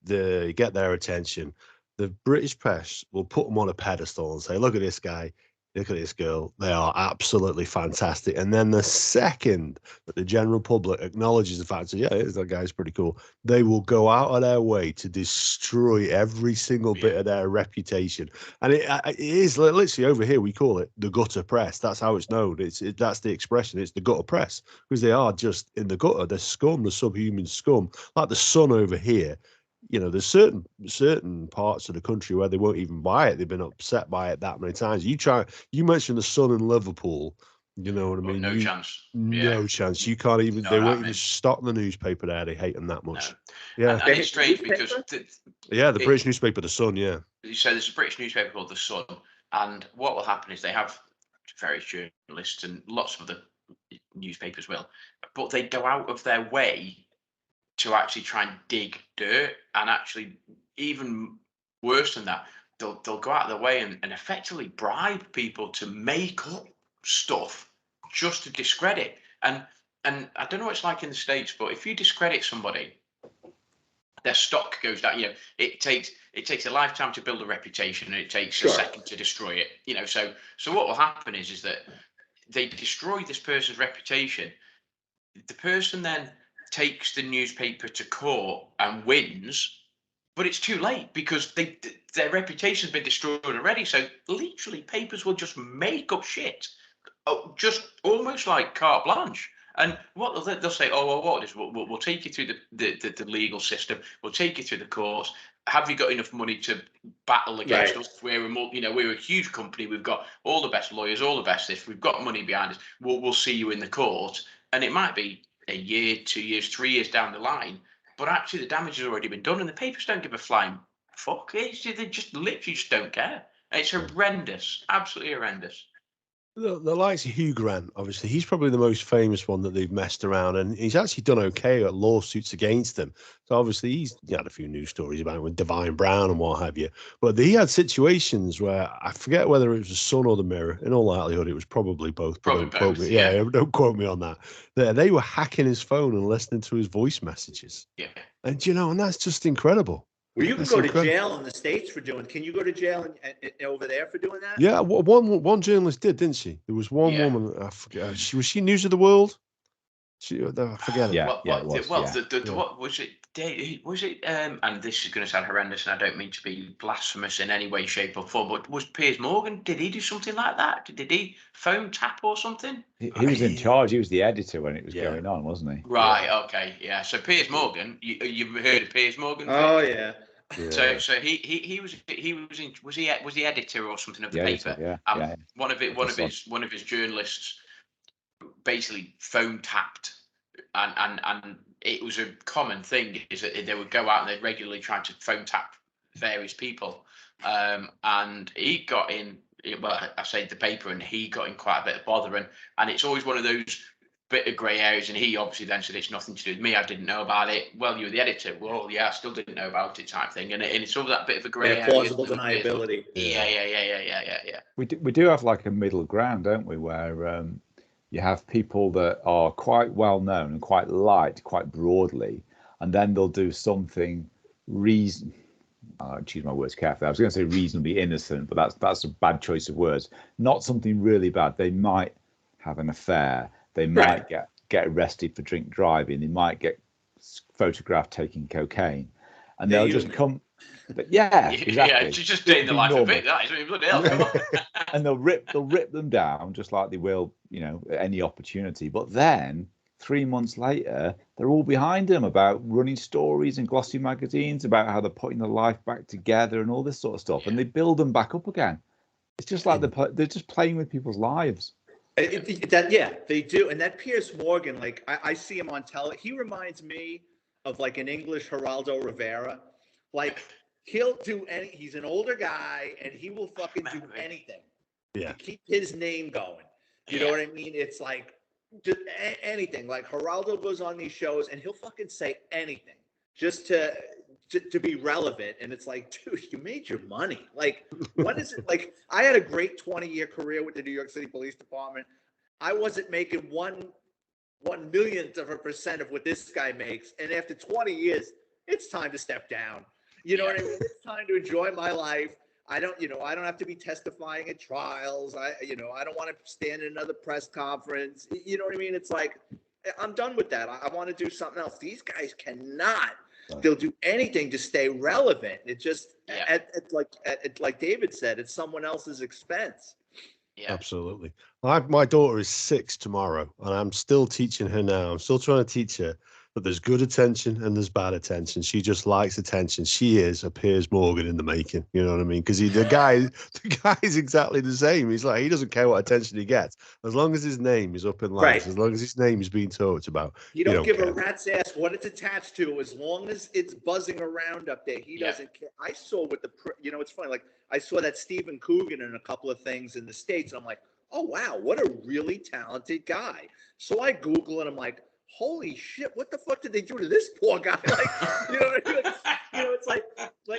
they get their attention, the British press will put them on a pedestal and say, look at this guy. look at this girl. They are absolutely fantastic. And then the second that the general public acknowledges the fact that, yeah, that guy's pretty cool, they will go out of their way to destroy every single bit of their reputation. And it is literally over here, we call it the gutter press. That's how it's known. That's the expression. It's the gutter press, because they are just in the gutter. They're scum, the subhuman scum, like the Sun over here. You know, there's certain parts of the country where they won't even buy it. They've been upset by it that many times. You mentioned the Sun in Liverpool. You know what I mean? No chance. No chance. You can't even. They won't even stock the newspaper there. They hate them that much. No. Yeah, and it's strange because the British newspaper, the Sun. Yeah. So there's a British newspaper called the Sun, and what will happen is they have various journalists and lots of other newspapers will, but they go out of their way to actually try and dig dirt, and actually even worse than that, they'll go out of their way and effectively bribe people to make up stuff just to discredit. And I don't know what it's like in the States, but if you discredit somebody, their stock goes down. You know, it takes a lifetime to build a reputation, and it takes a second to destroy it. You know, so what will happen is that they destroy this person's reputation. The person then takes the newspaper to court and wins, but it's too late because their reputation's been destroyed already. So literally, papers will just make up shit, just almost like carte blanche. And what they'll say, oh, well, what is we'll take you through the legal system, we'll take you through the courts. Have you got enough money to battle against us? We're a huge company. We've got all the best lawyers, all the best this. We've got money behind us. We'll see you in the court, and it might be a year, 2 years, 3 years down the line, but actually the damage has already been done, and the papers don't give a flying fuck. They just literally just don't care. It's horrendous, absolutely horrendous. The likes of Hugh Grant, obviously, he's probably the most famous one that they've messed around, and he's actually done okay at lawsuits against him. So obviously, he had a few news stories about him with Divine Brown and what have you. But he had situations where I forget whether it was the Sun or the Mirror. In all likelihood, it was probably both. Probably both. Yeah, don't quote me on that. They were hacking his phone and listening to his voice messages. Yeah, and and that's just incredible. Well, you can go to jail in the States for doing. Can you go to jail over there for doing that? Yeah, one journalist did, didn't she? There was one woman. I forget. Was she News of the World? I forget it. What was it? Was it? And this is going to sound horrendous, and I don't mean to be blasphemous in any way, shape, or form. But was Piers Morgan? Did he do something like that? Did he phone tap or something? He was in charge. He was the editor when it was going on, wasn't he? Right. Okay. Yeah. So Piers Morgan. You've heard of Piers Morgan? Oh yeah. So he was the editor or something of the paper. One of his journalists basically phone tapped, and it was a common thing is that they would go out and they'd regularly try to phone tap various people, and he got in. Well, I say the paper, and he got in quite a bit of bother, and it's always one of those bit of grey areas, and he obviously then said it's nothing to do with me. I didn't know about it. Well, you were the editor. Well, yeah, I still didn't know about it, type thing. And it's all that bit of a grey area. Plausible deniability. Yeah. We do have like a middle ground, don't we, where you have people that are quite well known and quite liked quite broadly, and then they'll do something I choose my words carefully. I was going to say reasonably innocent, but that's a bad choice of words. Not something really bad. They might have an affair. They might get arrested for drink driving. They might get photographed taking cocaine, and they'll just come. But exactly. Yeah, just doing the life of it. That is bloody hell. Come on. And they'll rip them down just like they will, at any opportunity. But then 3 months later, they're all behind them about running stories and glossy magazines about how they're putting their life back together and all this sort of stuff, and they build them back up again. It's just like they're just playing with people's lives. They do. And that Piers Morgan, like I see him on television. He reminds me of like an English Geraldo Rivera. Like he'll do he's an older guy and he will fucking do anything. Yeah. To keep his name going. You know what I mean? It's like just anything. Like Geraldo goes on these shows and he'll fucking say anything just to be relevant. And it's like, dude, you made your money. Like, what is it? Like, I had a great 20-year career with the New York City Police Department. I wasn't making 1/1,000,000% of what this guy makes. And after 20 years, it's time to step down. You know what I mean? It's time to enjoy my life. I don't, I don't have to be testifying at trials. I don't want to stand in another press conference. You know what I mean? It's like, I'm done with that. I want to do something else. These guys cannot. They'll do anything to stay relevant. It just, like David said, it's someone else's expense. Yeah. Absolutely. My daughter is 6 tomorrow, and I'm still teaching her now. I'm still trying to teach her that there's good attention and there's bad attention. She just likes attention. She is a Piers Morgan in the making. You know what I mean? Because the guy is exactly the same. He's like, he doesn't care what attention he gets as long as his name is up in lights, as long as his name is being talked about. He don't give a rat's ass what it's attached to, as long as it's buzzing around up there. He doesn't care. I saw with it's funny. Like, I saw that Stephen Coogan in a couple of things in the States, and I'm like, oh wow, what a really talented guy. So I Google and I'm like, holy shit, what the fuck did they do to this poor guy? Like, you know what I mean? It's like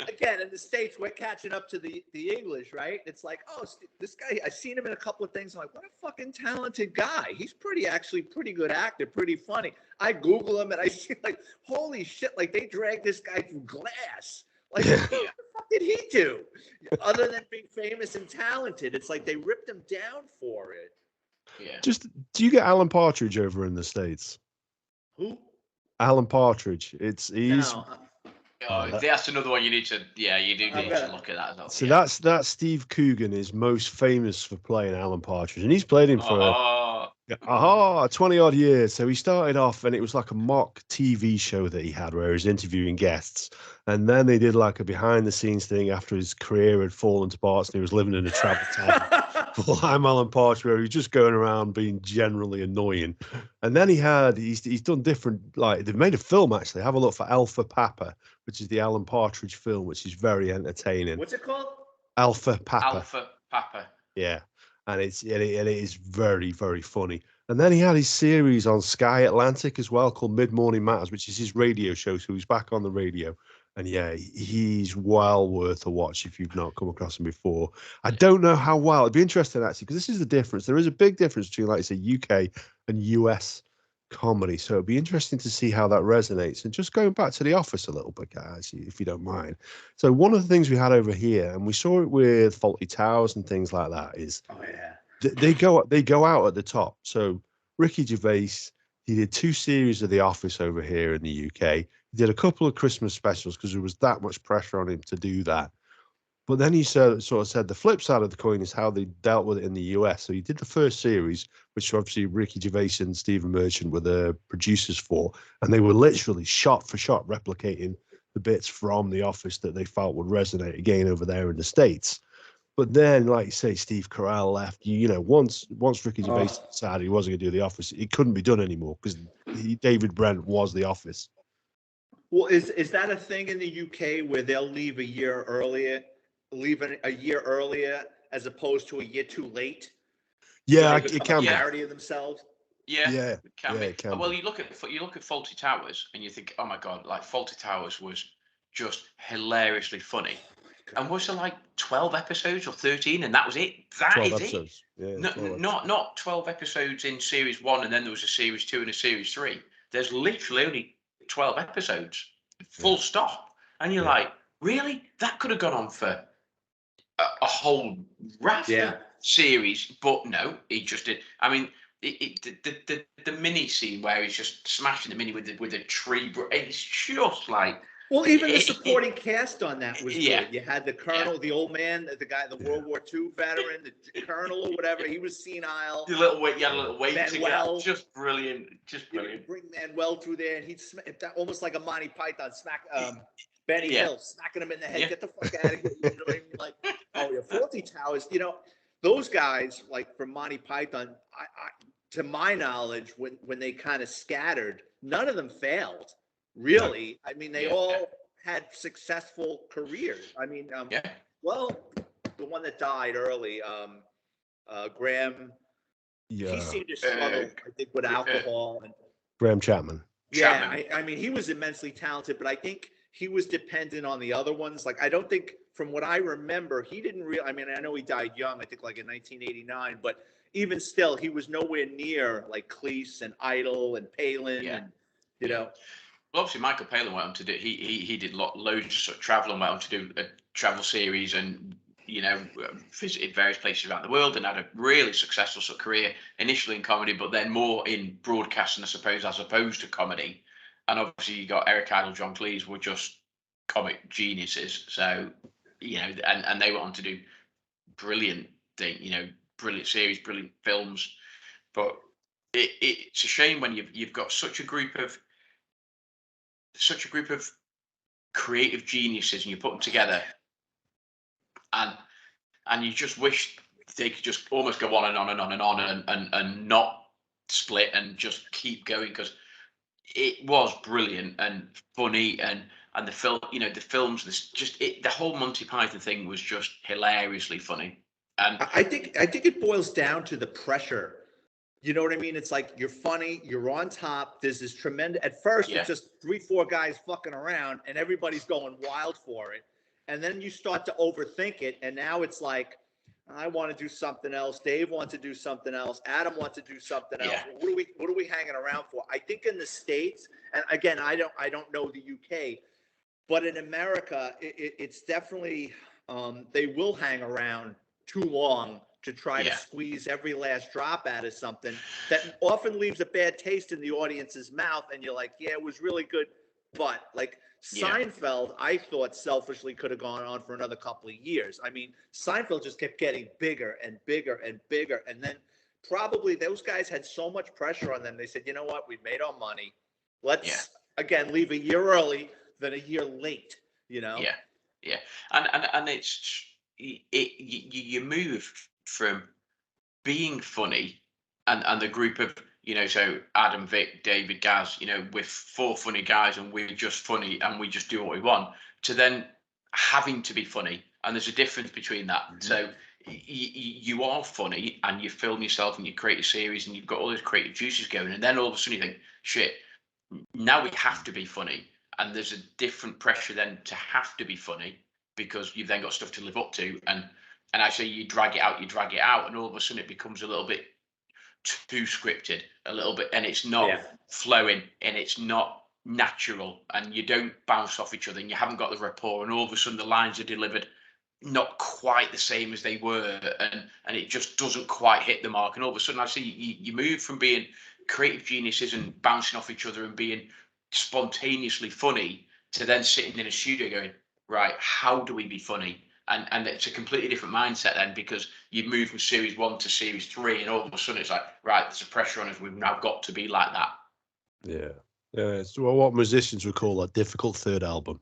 again, in the States, we're catching up to the English, right? It's like, oh, this guy, I've seen him in a couple of things. I'm like, what a fucking talented guy. He's actually pretty good actor, pretty funny. I Google him and I see like, holy shit, like they dragged this guy through glass. Like, what the fuck did he do? Other than being famous and talented, it's like they ripped him down for it. Yeah. Do you get Alan Partridge over in the States? Who? Alan Partridge. He's. No. That's another one you need to. Yeah, you do need to look at that as well. So that's Steve Coogan is most famous for playing Alan Partridge, and he's played him for 20 odd years. So he started off, and it was like a mock TV show that he had where he was interviewing guests, and then they did like a behind the scenes thing after his career had fallen to parts and he was living in a travel town. Well, I'm Alan Partridge, where he's just going around being generally annoying. And then he's done different, like they've made a film actually. Have a look for Alpha Papa, which is the Alan Partridge film, which is very entertaining. What's it called? Alpha Papa. Alpha Papa. Yeah. And it is very, very funny. And then he had his series on Sky Atlantic as well called Mid Morning Matters, which is his radio show. So he's back on the radio. And yeah, he's well worth a watch if you've not come across him before. I don't know how well. It'd be interesting actually, because this is the difference. There is a big difference between, like I say, UK and US comedy. So it'd be interesting to see how that resonates. And just going back to The Office a little bit, guys, if you don't mind. So one of the things we had over here, and we saw it with Fawlty Towers and things like that, is they go out at the top. So Ricky Gervais, he did 2 series of The Office over here in the UK. He did a couple of Christmas specials because there was that much pressure on him to do that. But then he sort of said the flip side of the coin is how they dealt with it in the US. So he did the first series, which obviously Ricky Gervais and Stephen Merchant were the producers for, and they were literally shot for shot replicating the bits from The Office that they felt would resonate again over there in the States. But then, like you say, Steve Carell left. Once Ricky Gervais decided he wasn't going to do The Office, it couldn't be done anymore because David Brent was The Office. Well, is that a thing in the UK where they'll leave a year earlier as opposed to a year too late? Yeah, so it can be. Clarity of themselves. Yeah, it can be. It can well, be. you look at Fawlty Towers and you think, oh my god, like Fawlty Towers was just hilariously funny. And was there like 12 episodes or 13, and that was it? That is episodes. it. Yeah, Not 12 episodes in series 1, and then there was a series 2 and a series 3. There's literally only 12 episodes, full stop. And you're like, really? That could have gone on for a whole raft of series, but no, he just did. I mean, the mini scene where he's just smashing the mini with a tree, it's just like. Well, even the supporting cast on that was Yeah. good. You had the colonel, the old man, the guy, the World War II veteran, the colonel or whatever. He was senile. You had a little weight Manuel. to get. Just brilliant. Just brilliant. Bring Manuel through there, and he'd almost like a Monty Python smack. Benny Hill smacking him in the head. Get the fuck out of here. You know what I mean? Like, oh, your Fawlty Towers. Those guys, like from Monty Python, I to my knowledge, when they kind of scattered, none of them failed. Really, I mean, they all had successful careers. I mean, well, the one that died early, Graham. Yeah. He seemed to struggle, I think, with alcohol. And Graham Chapman. Yeah, I mean, he was immensely talented, but I think he was dependent on the other ones. Like, I don't think, from what I remember, he didn't really. I mean, I know he died young. I think like in 1989, but even still, he was nowhere near like Cleese and Idol and Palin and Well, obviously, Michael Palin went on to do. He did loads of travel and went on to do a travel series, and visited various places around the world and had a really successful sort of career initially in comedy, but then more in broadcasting, I suppose, as opposed to comedy. And obviously, you got Eric Idle, John Cleese were just comic geniuses. So, and they went on to do brilliant brilliant series, brilliant films. But it's a shame when you've got such a group of creative geniuses and you put them together, and you just wish they could just almost go on and on and on and on and not split and just keep going, because it was brilliant and funny, and the film, the films, the whole Monty Python thing was just hilariously funny. And I think it boils down to the pressure. You know what I mean? It's like you're funny, you're on top. There's this tremendous. At first, it's just 3-4 guys fucking around, and everybody's going wild for it. And then you start to overthink it, and now it's like, I want to do something else. Dave wants to do something else. Adam wants to do something else. What are we hanging around for? I think in the States, and again, I don't know the UK, but in America, it's definitely they will hang around too long to try to squeeze every last drop out of something that often leaves a bad taste in the audience's mouth. And you're like, yeah, it was really good. But like Seinfeld, I thought selfishly could have gone on for another couple of years. I mean, Seinfeld just kept getting bigger and bigger and bigger. And then probably those guys had so much pressure on them. They said, you know what? We've made our money. Let's, again, leave a year early than a year late, Yeah. And it's, you move from being funny and the group of, so Adam, Vic, David, Gaz, we're 4 funny guys and we're just funny and we just do what we want, to then having to be funny. And there's a difference between that. Mm-hmm. So you are funny and you film yourself and you create a series and you've got all those creative juices going. And then all of a sudden you think, shit, now we have to be funny. And there's a different pressure then to have to be funny, because you've then got stuff to live up to. And actually you drag it out, and all of a sudden it becomes a little bit too scripted, a little bit, and it's not flowing and it's not natural, and you don't bounce off each other and you haven't got the rapport, and all of a sudden the lines are delivered not quite the same as they were, and it just doesn't quite hit the mark. And all of a sudden I see you move from being creative geniuses and bouncing off each other and being spontaneously funny to then sitting in a studio going, right, how do we be funny? And it's a completely different mindset then, because you move from series 1 to series 3, and all of a sudden it's like, right, there's a pressure on us. We've now got to be like that. Yeah. It's what musicians would call a difficult third album.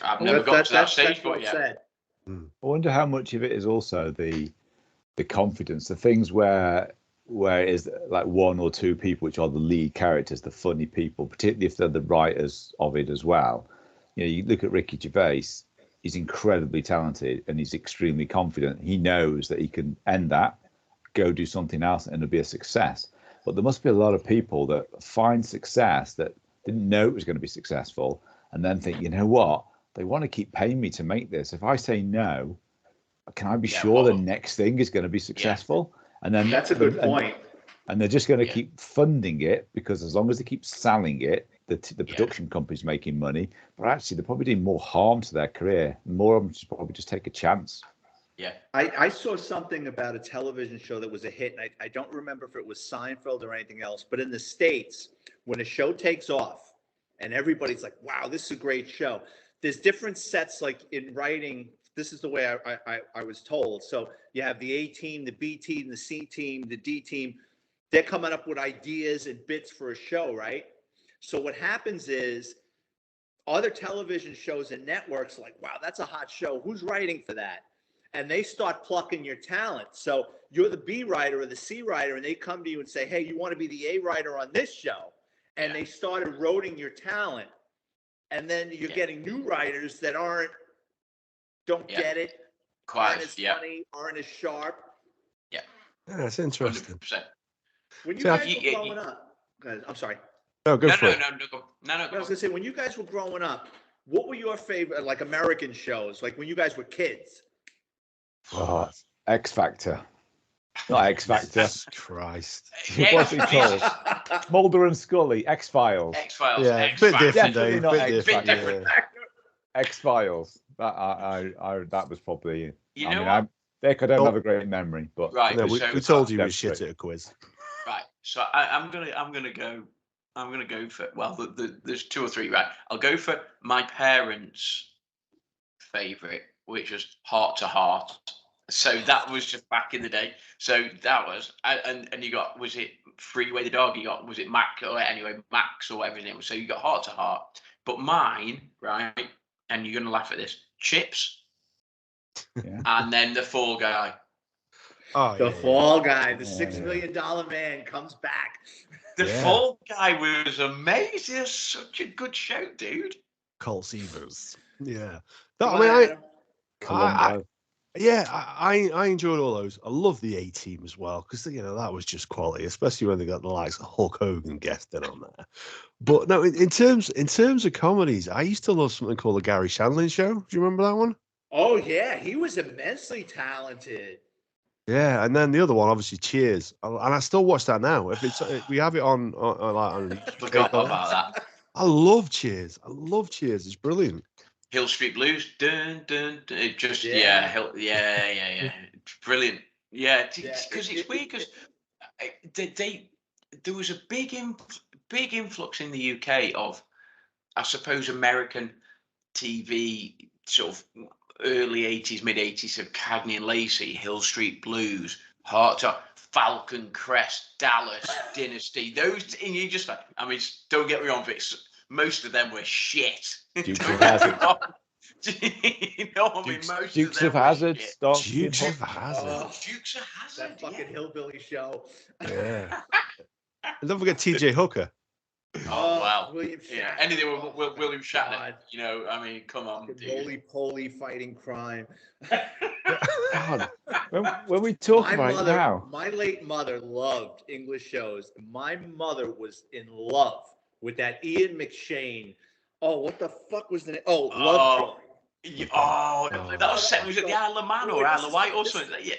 I've never got to that stage, but yeah. I wonder how much of it is also the confidence, the things where it is like 1 or 2 people which are the lead characters, the funny people, particularly if they're the writers of it as well. You look at Ricky Gervais. He's incredibly talented and he's extremely confident. He knows that he can end that, go do something else, and it'll be a success. But there must be a lot of people that find success that didn't know it was going to be successful, and then think, you know what? They want to keep paying me to make this. If I say no, can I be sure the next thing is going to be successful? And then that's a good point. And they're just going to keep funding it, because as long as they keep selling it, the production company's making money, but actually they're probably doing more harm to their career. More of them should probably just take a chance. Yeah. I saw something about a television show that was a hit, and I don't remember if it was Seinfeld or anything else, but in the States, when a show takes off and everybody's like, wow, this is a great show, there's different sets, like in writing. This is the way I was told. So you have the A team, the B team, the C team, the D team. They're coming up with ideas and bits for a show, right? So what happens is other television shows and networks like, wow, that's a hot show. Who's writing for that? And they start plucking your talent. So you're the B writer or the C writer, and they come to you and say, hey, you want to be the A writer on this show? And they started eroding your talent. And then you're getting new writers that don't get it, aren't as funny, aren't as sharp. Yeah. That's interesting. 100%. When you guys were growing up, I'm sorry. No, go for it. No. I was going to say, when you guys were growing up, what were your favorite, like, American shows, like when you guys were kids? Oh, X Factor. Not X Factor. Jesus Christ. What's it called? Mulder and Scully. X-Files. X-Files. Yeah, X-Files. bit different, Definitely Dave. not Bit X different. Factor. X-Files. That was probably. You know what? Vic, I don't have a great memory, but right. No, we told you we shit at a quiz. Right. So I'm gonna go for, well, there's 2 or 3. Right. I'll go for my parents' favorite, which was Heart to Heart. So that was just back in the day. So that was, and you got, was it Freeway the Dog? You got, was it Mac, or anyway, Max or whatever his name was. So you got Heart to Heart. But mine, right, and you're gonna laugh at this, Chips. Yeah. And then the Fall Guy. Oh, The yeah, Fall Guy, the Yeah, $6 yeah. million man comes back. The Yeah. Fall Guy was amazing. It's such a good show, dude. Colt Seavers. Yeah. Come I on, mean, Adam. Columbo. I enjoyed all those. I love the A-Team as well, because that was just quality, especially when they got the likes of Hulk Hogan guesting on there. But no, in terms of comedies, I used to love something called the Gary Shandling Show. Do you remember that one? Oh yeah, he was immensely talented. Yeah, and then the other one, obviously, Cheers, and I still watch that now. If we have it on Forgot about that. I love Cheers. It's brilliant. Hill Street Blues. Dun, dun, dun. It just, Yeah. yeah. It's brilliant. Yeah, Yeah, because it's weird, because there was a big influx in the UK of, I suppose, American TV, sort of early 80s, mid 80s, of Cagney and Lacey, Hill Street Blues, Heart to Falcon Crest, Dallas, Dynasty. Those, and you just like, I mean, don't get me wrong, Vic, most of them were shit. Dukes of Hazzard. You know what I mean? Most Dukes of of them Hazzard. were shit. Dukes of Hazzard. Oh, Dukes of Hazzard. that fucking hillbilly show. Yeah. And don't forget TJ Hooker. Oh, wow. William Yeah, Shatner. anything with William Shatner. God. You know, I mean, come on, dude. Roly-poly fighting crime. God, when we talk My about mother, it now, my late mother loved English shows. My mother was in love with that Ian McShane. Oh, what the fuck was the name? Oh, Lovejoy. That was set. Was it the Isle of Man or Isle of Wight or something? Yeah.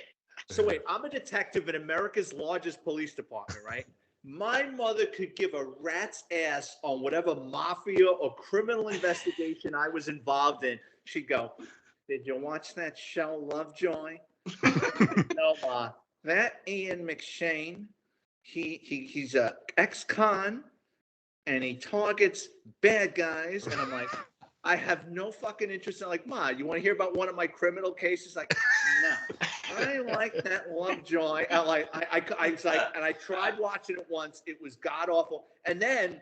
So wait, I'm a detective in America's largest police department, right? My mother could give a rat's ass on whatever mafia or criminal investigation I was involved in. She'd go, "Did you watch that show, Lovejoy?" No, Ma. That Ian McShane, he's a ex-con, and he targets bad guys. And I'm like, I have no fucking interest in, like, Ma, you want to hear about one of my criminal cases? Like, no. I like that Lovejoy. I was like, and I tried watching it once. It was god awful. And then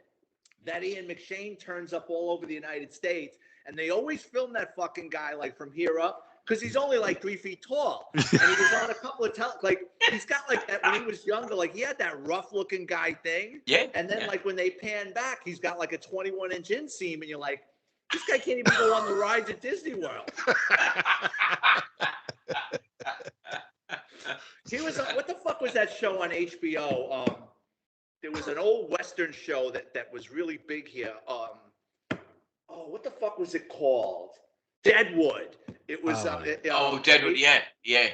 that Ian McShane turns up all over the United States, and they always film that fucking guy like from here up, because he's only like 3 feet tall. And he was on a couple of he's got like that when he was younger, like he had that rough looking guy thing. Yeah. And then like when they pan back, he's got like a 21-inch inseam, and you're like, this guy can't even go on the rides at Disney World. He was what the fuck was that show on HBO? There was an old Western show that was really big here. What the fuck was it called? Deadwood. It was. Deadwood. Yeah.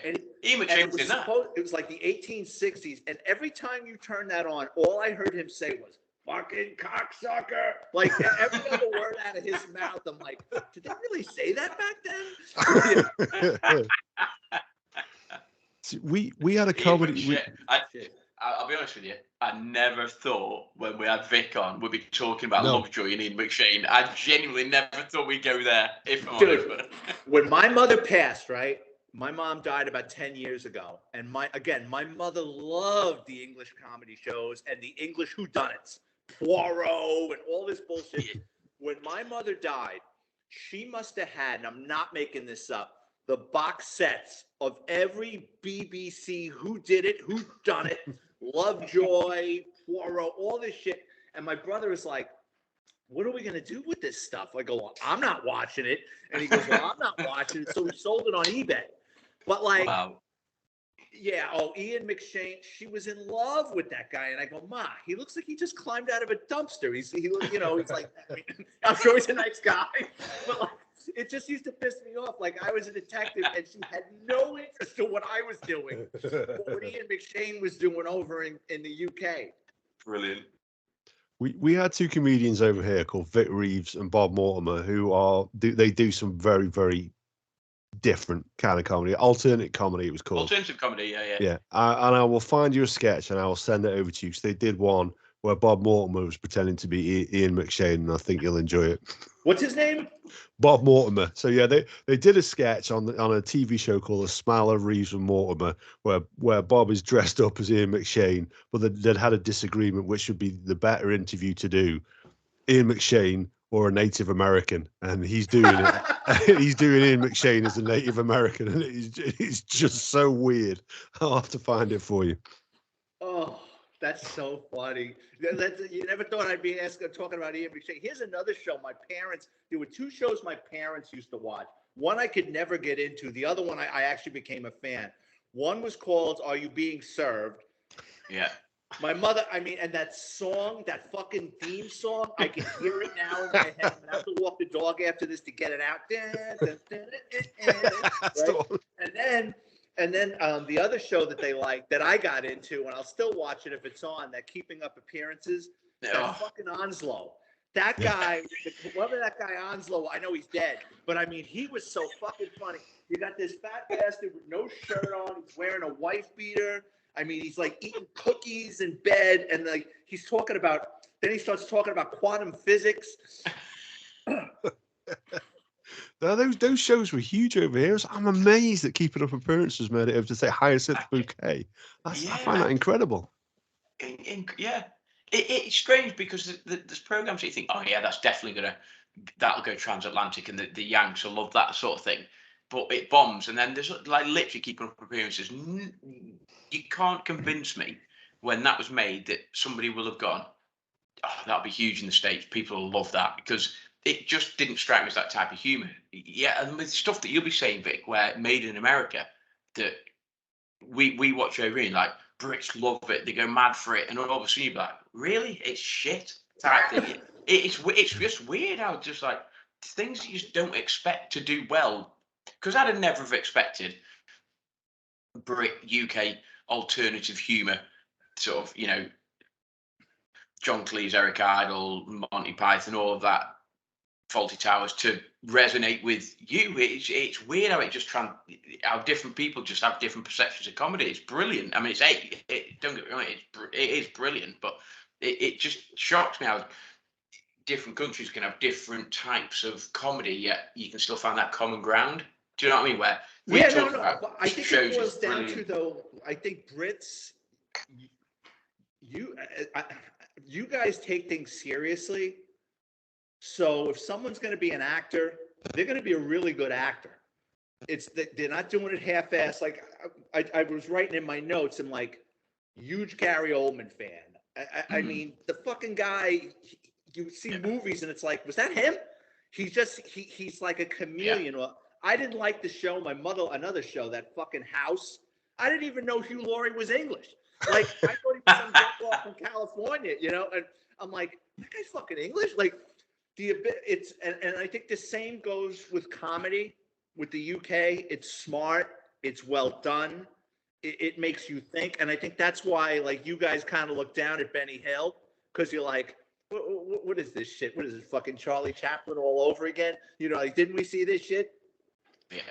And Ian McShane was in that. It was like the 1860s, and every time you turn that on, all I heard him say was "fucking cocksucker." Like every other word out of his mouth, I'm like, did they really say that back then? See, we had a comedy. I'll be honest with you. I never thought when we had Vic on, we'd be talking about Lovejoy and Ian McShane. I genuinely never thought we'd go there. If I'm honest. When my mother passed, right? My mom died about 10 years ago, and my mother loved the English comedy shows and the English whodunits, Poirot, and all this bullshit. When my mother died, she must have had, and I'm not making this up, the box sets of every BBC Who Did It, Who Done It, Lovejoy, Poirot, all this shit. And my brother is like, what are we going to do with this stuff? I go, well, I'm not watching it. And he goes, well, I'm not watching it. So we sold it on eBay. But like, wow. Yeah, Ian McShane, she was in love with that guy. And I go, Ma, he looks like he just climbed out of a dumpster. He's like, I'm sure he's a nice guy. But like, it just used to piss me off. Like I was a detective and she had no interest in what I was doing. What Ian McShane was doing over in the UK. Brilliant. We had two comedians over here called Vic Reeves and Bob Mortimer who they do some very, very different kind of comedy, alternate comedy it was called. Alternative comedy, yeah. Yeah, and I will find you a sketch and I will send it over to you because they did one where Bob Mortimer was pretending to be Ian McShane, and I think you'll enjoy it. What's his name? Bob Mortimer. So yeah, they did a sketch on a TV show called The Smile of Reeves and Mortimer, where Bob is dressed up as Ian McShane, but they'd had a disagreement which would be the better interview to do, Ian McShane or a Native American, and he's doing it. He's doing Ian McShane as a Native American, and it's just so weird. I'll have to find it for you. Oh, that's so funny. You never thought I'd be talking about Ian McShane. Here's another show. There were two shows my parents used to watch. One I could never get into. The other one I actually became a fan. One was called Are You Being Served? Yeah. My mother, and that song, that fucking theme song, I can hear it now in my head. I'm gonna have to walk the dog after this to get it out. Right? And then the other show that they like that I got into, and I'll still watch it if it's on, that Keeping Up Appearances, that fucking Onslow. That guy, whoever that guy Onslow, I know he's dead, but he was so fucking funny. You got this fat bastard with no shirt on, he's wearing a wife beater. He's like eating cookies in bed, and like he's talking about. Then he starts talking about quantum physics. Those shows were huge over here. I'm amazed that Keeping Up Appearances made it over to say Hyacinth Bouquet. I find that incredible. It's strange because there's programs that you think, oh yeah, that's definitely that'll go transatlantic, and the Yanks will love that sort of thing. But it bombs, and then there's like literally Keeping Up Appearances. You can't convince me when that was made that somebody will have gone, oh, that'll be huge in the States. People will love that, because it just didn't strike me as that type of humor. Yeah, and with stuff that you'll be saying, Vic, where made in America, that we watch over here, like Brits love it, they go mad for it, and all of a sudden you're like, really? It's shit type thing. It's just weird how just like things that you just don't expect to do well. Because I'd have never have expected Brit UK alternative humour, sort of, John Cleese, Eric Idle, Monty Python, all of that, Fawlty Towers, to resonate with you. It's weird how how different people just have different perceptions of comedy. It's brilliant. Don't get me wrong, it is brilliant, but it just shocks me how different countries can have different types of comedy, yet you can still find that common ground. Do you know what I mean? Where I think it boils down to, though, I think Brits, you guys take things seriously. So if someone's going to be an actor, they're going to be a really good actor. It's that they're not doing it half-assed. Like I was writing in my notes, I'm like, huge Gary Oldman fan. I mean, the fucking guy, you see movies and it's like, was that him? He's like a chameleon. Yeah. I didn't like the show. My mother, another show, that fucking House. I didn't even know Hugh Laurie was English. Like, I thought he was some off from California, and I'm like, that guy's fucking English. Like, and I think the same goes with comedy. With the UK, it's smart, it's well done, it makes you think, and I think that's why, like, you guys kind of look down at Benny Hill, because you're like, what is this shit? What is it, fucking Charlie Chaplin all over again? Like, didn't we see this shit? Yeah.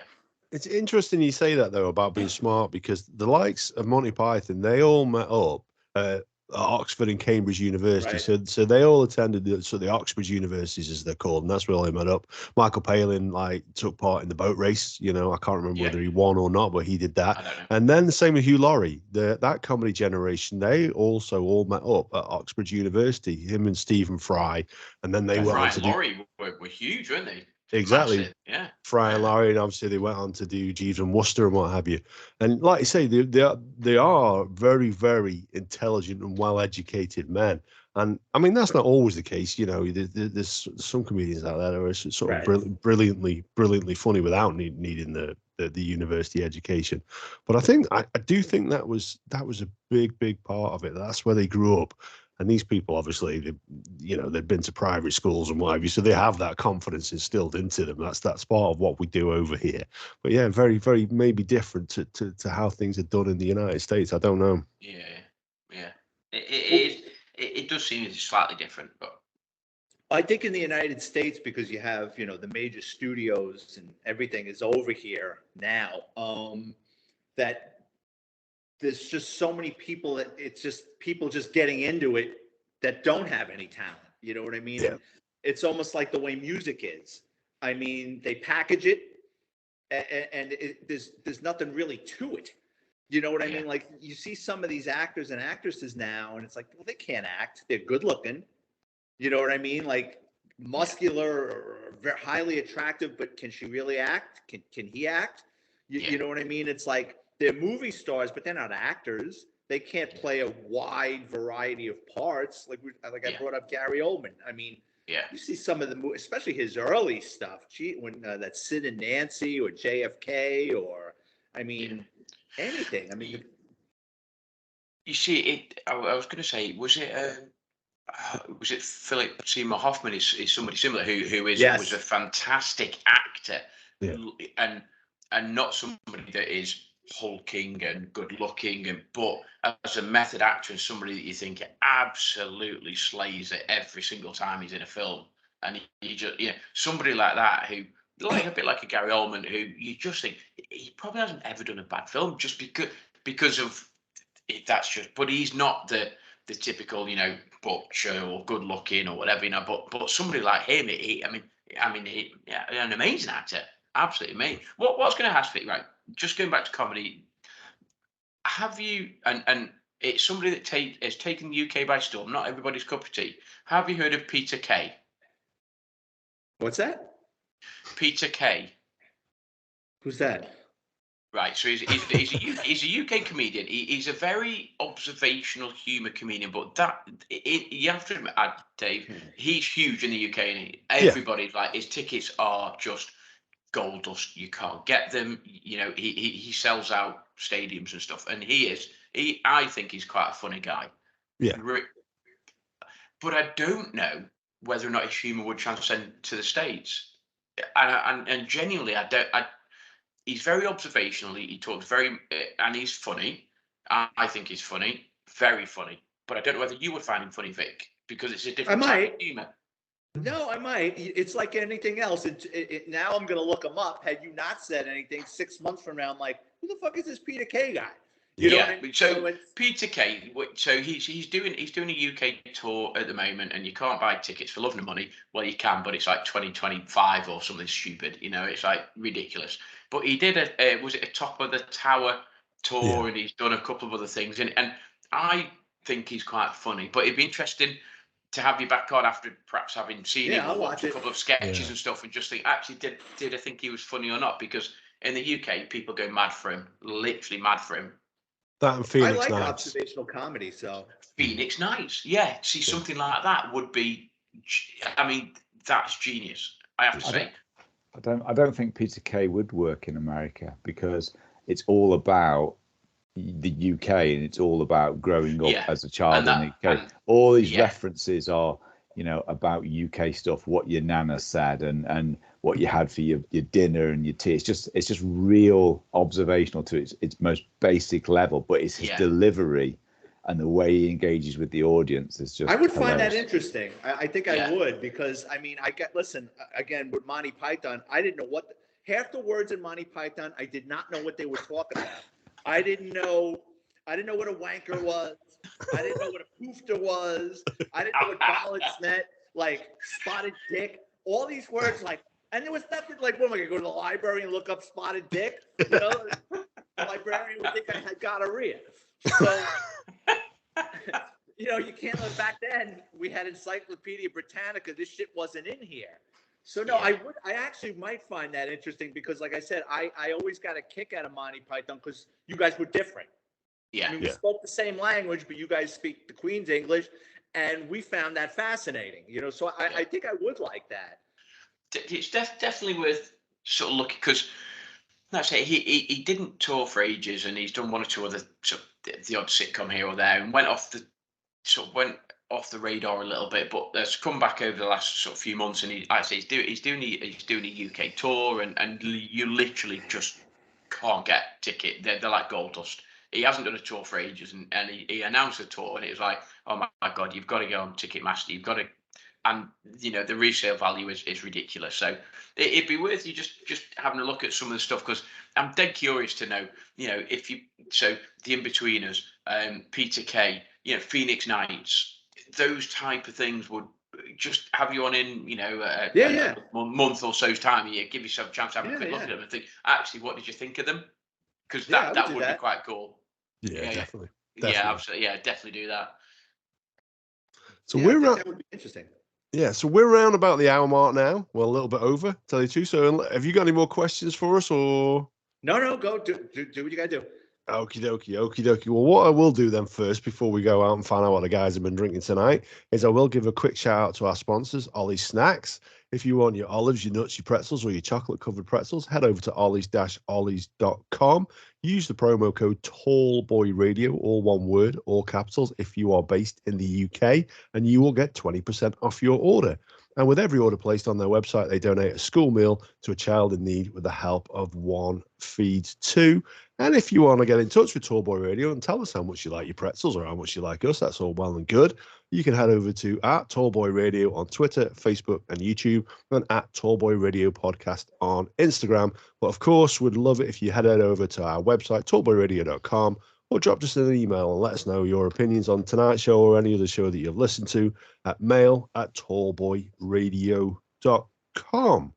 It's interesting you say that, though, about being smart, because the likes of Monty Python, they all met up at Oxford and Cambridge University. Right. So they all attended the Oxford universities, as they're called, and that's where they met up. Michael Palin took part in the boat race. I can't remember whether he won or not, but he did that. And then the same with Hugh Laurie. That comedy generation, they also all met up at Oxford University. Him and Stephen Fry, and then they went on to Laurie were huge, weren't they? Exactly. Massive. Yeah. Fry and Laurie, and obviously they went on to do Jeeves and Wooster and what have you. And like you say, they are very, very intelligent and well-educated men. And I mean, that's not always the case. There's some comedians out there that are sort of brilliantly funny without needing the university education. But I do think that was a big part of it. That's where they grew up. And these people, obviously, they've been to private schools and what have you, so they have that confidence instilled into them. That's part of what we do over here. But yeah, very, very maybe different to how things are done in the United States. I don't know. Yeah. It is. it does seem slightly different. But I think in the United States, because you have, the major studios and everything is over here now, that there's just so many people that it's just people just getting into it that don't have any talent. You know what I mean? Yeah. And it's almost like the way music is. I mean, they package it and there's nothing really to it. You know what I mean? Like you see some of these actors and actresses now, and it's like, well, they can't act. They're good looking. You know what I mean? Like muscular or very highly attractive, but can she really act? Can he act? You know what I mean? It's like they're movie stars, but they're not actors. They can't play a wide variety of parts. Like I brought up Gary Oldman. I mean, you see some of the movies, especially his early stuff. When that Sid and Nancy or JFK or, I mean, anything. I mean, you see it. I was going to say, was it Philip Seymour Hoffman? Is somebody similar who was a fantastic actor, and not somebody that is hulking and good looking, but as a method actor and somebody that you think absolutely slays it every single time he's in a film, and he just somebody like that who a bit like a Gary Oldman, who you just think he probably hasn't ever done a bad film just because of it. That's just, but he's not the typical butcher or good looking or whatever, but somebody like him, an amazing actor, absolutely amazing. What's going to ask you, right? Just going back to comedy, have you and it's somebody that has taken the UK by storm, not everybody's cup of tea. Have you heard of Peter Kay? What's that? Peter Kay. Who's that? Right, so he's a UK comedian. He's a very observational humour comedian, but you have to admit, Dave, he's huge in the UK, and everybody's like, his tickets are just gold dust. You can't get them. He sells out stadiums and stuff, and I think he's quite a funny guy. Yeah. But I don't know whether or not his humour would transcend to the States, and genuinely, he's very observational. He talks very, and he's funny. I think he's funny, very funny. But I don't know whether you would find him funny, Vic, because it's a different type of humour. No, I might. It's like anything else. Now I'm going to look him up. Had you not said anything, 6 months from now, I'm like, who the fuck is this Peter Kay guy? You know what I mean? So Peter Kay, so he's doing a UK tour at the moment, and you can't buy tickets for love nor money. Well, you can, but it's like 2025 or something stupid. It's like ridiculous. But he did was it a Top of the Tower tour, and he's done a couple of other things, and I think he's quite funny. But it'd be interesting to have you back on after perhaps having seen him or watched a couple of sketches and stuff, and just think, actually, did I think he was funny or not? Because in the UK, people go mad for him, literally mad for him. That and Phoenix Nights. I like Nights. observational comedy, so Phoenix Nights, see something like that would be. I mean, that's genius. I have to say. I don't think Peter Kay would work in America because it's all about the UK and it's all about growing up as a child in the UK. All these references are, about UK stuff, what your nana said and what you had for your dinner and your tea. It's just real observational to its most basic level, but it's his delivery and the way he engages with the audience is just. I would find that interesting. I think I would, because listen, again, with Monty Python, I didn't know half the words in Monty Python, I did not know what they were talking about. I didn't know what a wanker was. I didn't know what a poofter was. I didn't know what balance meant, like spotted dick, all these words, and there was nothing like, what am I going to go to the library and look up spotted dick? The librarian would think I had gonorrhea. So, you can't look back then. We had Encyclopedia Britannica. This shit wasn't in here. So no, I actually might find that interesting because, like I said, I always got a kick out of Monty Python because you guys were different. Yeah. I mean, we spoke the same language, but you guys speak the Queen's English, and we found that fascinating. So I think I would like that. It's definitely worth sort of looking, because that's it. He didn't tour for ages, and he's done one or two other sort of the odd sitcom here or there, and went off the radar a little bit, but has come back over the last sort of few months, and he's doing a UK tour, and you literally just can't get ticket. They're like gold dust. he hasn't done a tour for ages, and he announced a tour, and it was like, oh my God, you've got to go on Ticketmaster, you've got to, and the resale value is ridiculous. So it'd be worth you just having a look at some of the stuff, because I'm dead curious to know, if you, so the In-Betweeners, Peter Kay, Phoenix Nights, those type of things would just have you on in, a month or so's time. You give yourself a chance to have a quick look at them and think, actually, what did you think of them? Because that would be quite cool. Yeah, definitely. Yeah, absolutely. Yeah, definitely do that. So I think that would be interesting. Yeah, so we're around about the hour mark now. Well, a little bit over, tell you the truth. So have you got any more questions for us, or? No, go do what you got to do. Okie dokie. Well, what I will do then first, before we go out and find out what the guys have been drinking tonight, is I will give a quick shout out to our sponsors, Ollie's Snacks. If you want your olives, your nuts, your pretzels, or your chocolate-covered pretzels, head over to ollies-ollies.com. Use the promo code TALLBOYRADIO, all one word, all capitals, if you are based in the UK, and you will get 20% off your order. And with every order placed on their website, they donate a school meal to a child in need with the help of One Feeds Two. And if you want to get in touch with Tallboy Radio and tell us how much you like your pretzels or how much you like us, that's all well and good. You can head over to @Tallboy Radio on Twitter, Facebook, and YouTube, and @Tallboy Radio Podcast on Instagram. But of course, we'd love it if you head over to our website, tallboyradio.com, or drop us an email and let us know your opinions on tonight's show or any other show that you've listened to at mail@tallboyradio.com.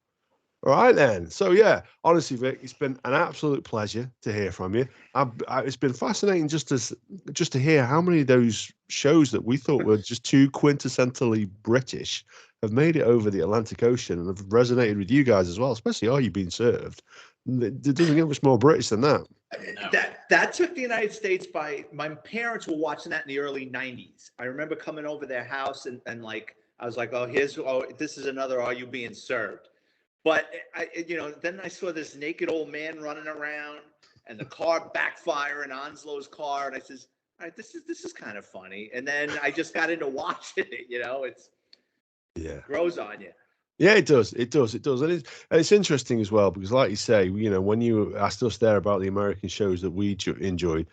All right, then. So, yeah, honestly, Vic, it's been an absolute pleasure to hear from you. It's been fascinating just to hear how many of those shows that we thought were just too quintessentially British have made it over the Atlantic Ocean and have resonated with you guys as well, especially Are You Being Served? It doesn't get much more British than that. No. That took the United States by. My parents were watching that in the early 90s. I remember coming over their house and like I was like, this is another Are You Being Served? But then I saw this naked old man running around and the car backfire in Onslow's car, and I says, all right, this is kind of funny. And then I just got into watching it. It grows on you. Yeah, it does. And it's interesting as well, because like you say, when you asked us there about the American shows that we enjoyed,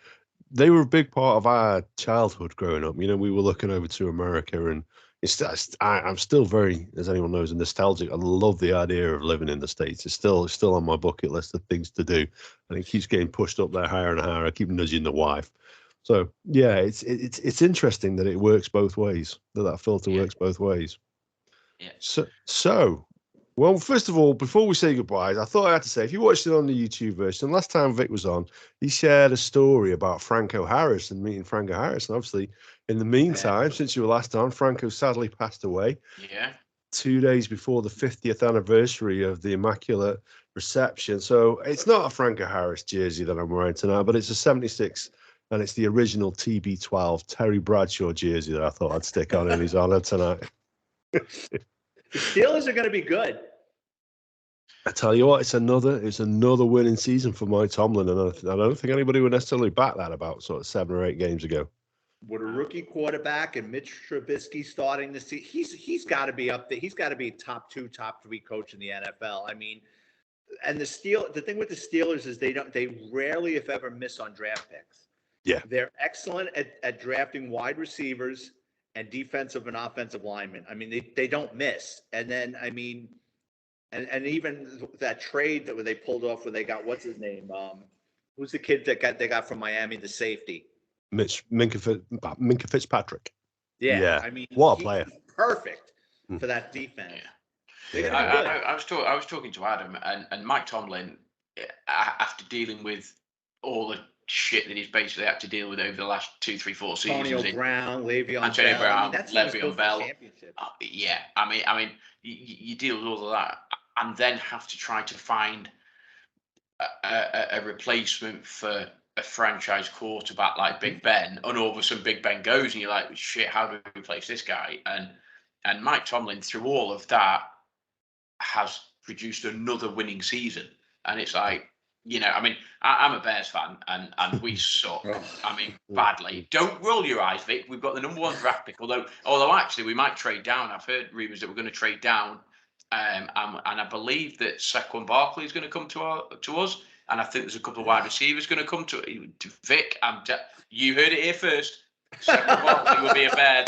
they were a big part of our childhood growing up. We were looking over to America, and I'm still very, as anyone knows, nostalgic. I love the idea of living in the States. It's still on my bucket list of things to do, and it keeps getting pushed up there higher and higher. I keep nudging the wife. So yeah, it's interesting that it works both ways. That filter works both ways. Yeah. So, well, first of all, before we say goodbyes, I thought I had to say, if you watched it on the YouTube version, last time Vic was on, he shared a story about Franco Harris and meeting Franco Harris. And obviously, in the meantime, since you were last on, Franco sadly passed away. Yeah. 2 days before the 50th anniversary of the Immaculate Reception. So it's not a Franco Harris jersey that I'm wearing tonight, but it's a 76, and it's the original TB12 Terry Bradshaw jersey that I thought I'd stick on in his honor tonight. The Steelers are going to be good. I tell you what, it's another winning season for Mike Tomlin, and I don't think anybody would necessarily back that about sort of 7 or 8 games ago. With a rookie quarterback and Mitch Trubisky starting to see, he's got to be up there. He's got to be top 2, top 3 coach in the NFL. I mean, and the thing with the Steelers is they rarely, if ever, miss on draft picks. Yeah, they're excellent at drafting wide receivers and defensive and offensive linemen. I mean, they don't miss. And then, I mean, and even that trade that they pulled off where they got, what's his name? Who's the kid that they got from Miami, the safety? Minkah Fitzpatrick. Yeah. I mean, what a player. Perfect for that defense. Yeah. I was talking to Adam and Mike Tomlin, after dealing with all the shit that he's basically had to deal with over the last 2, 3, 4 seasons. Antonio Brown, Le'Veon Bell. Le'Veon Bell. Yeah, I mean, you deal with all of that, and then have to try to find a replacement for a franchise quarterback like Big Ben, and all of a sudden Big Ben goes, and you're like, shit, how do we replace this guy? And Mike Tomlin, through all of that, has produced another winning season, and it's like, I mean, I'm a Bears fan, and we suck. I mean, badly. Don't roll your eyes, Vic. We've got the number 1 draft pick. Although actually, we might trade down. I've heard rumors that we're going to trade down, and I believe that Saquon Barkley is going to come to us. and I think there's a couple of wide receivers going to come to Vic. You heard it here first. Saquon Barkley will be a Bear.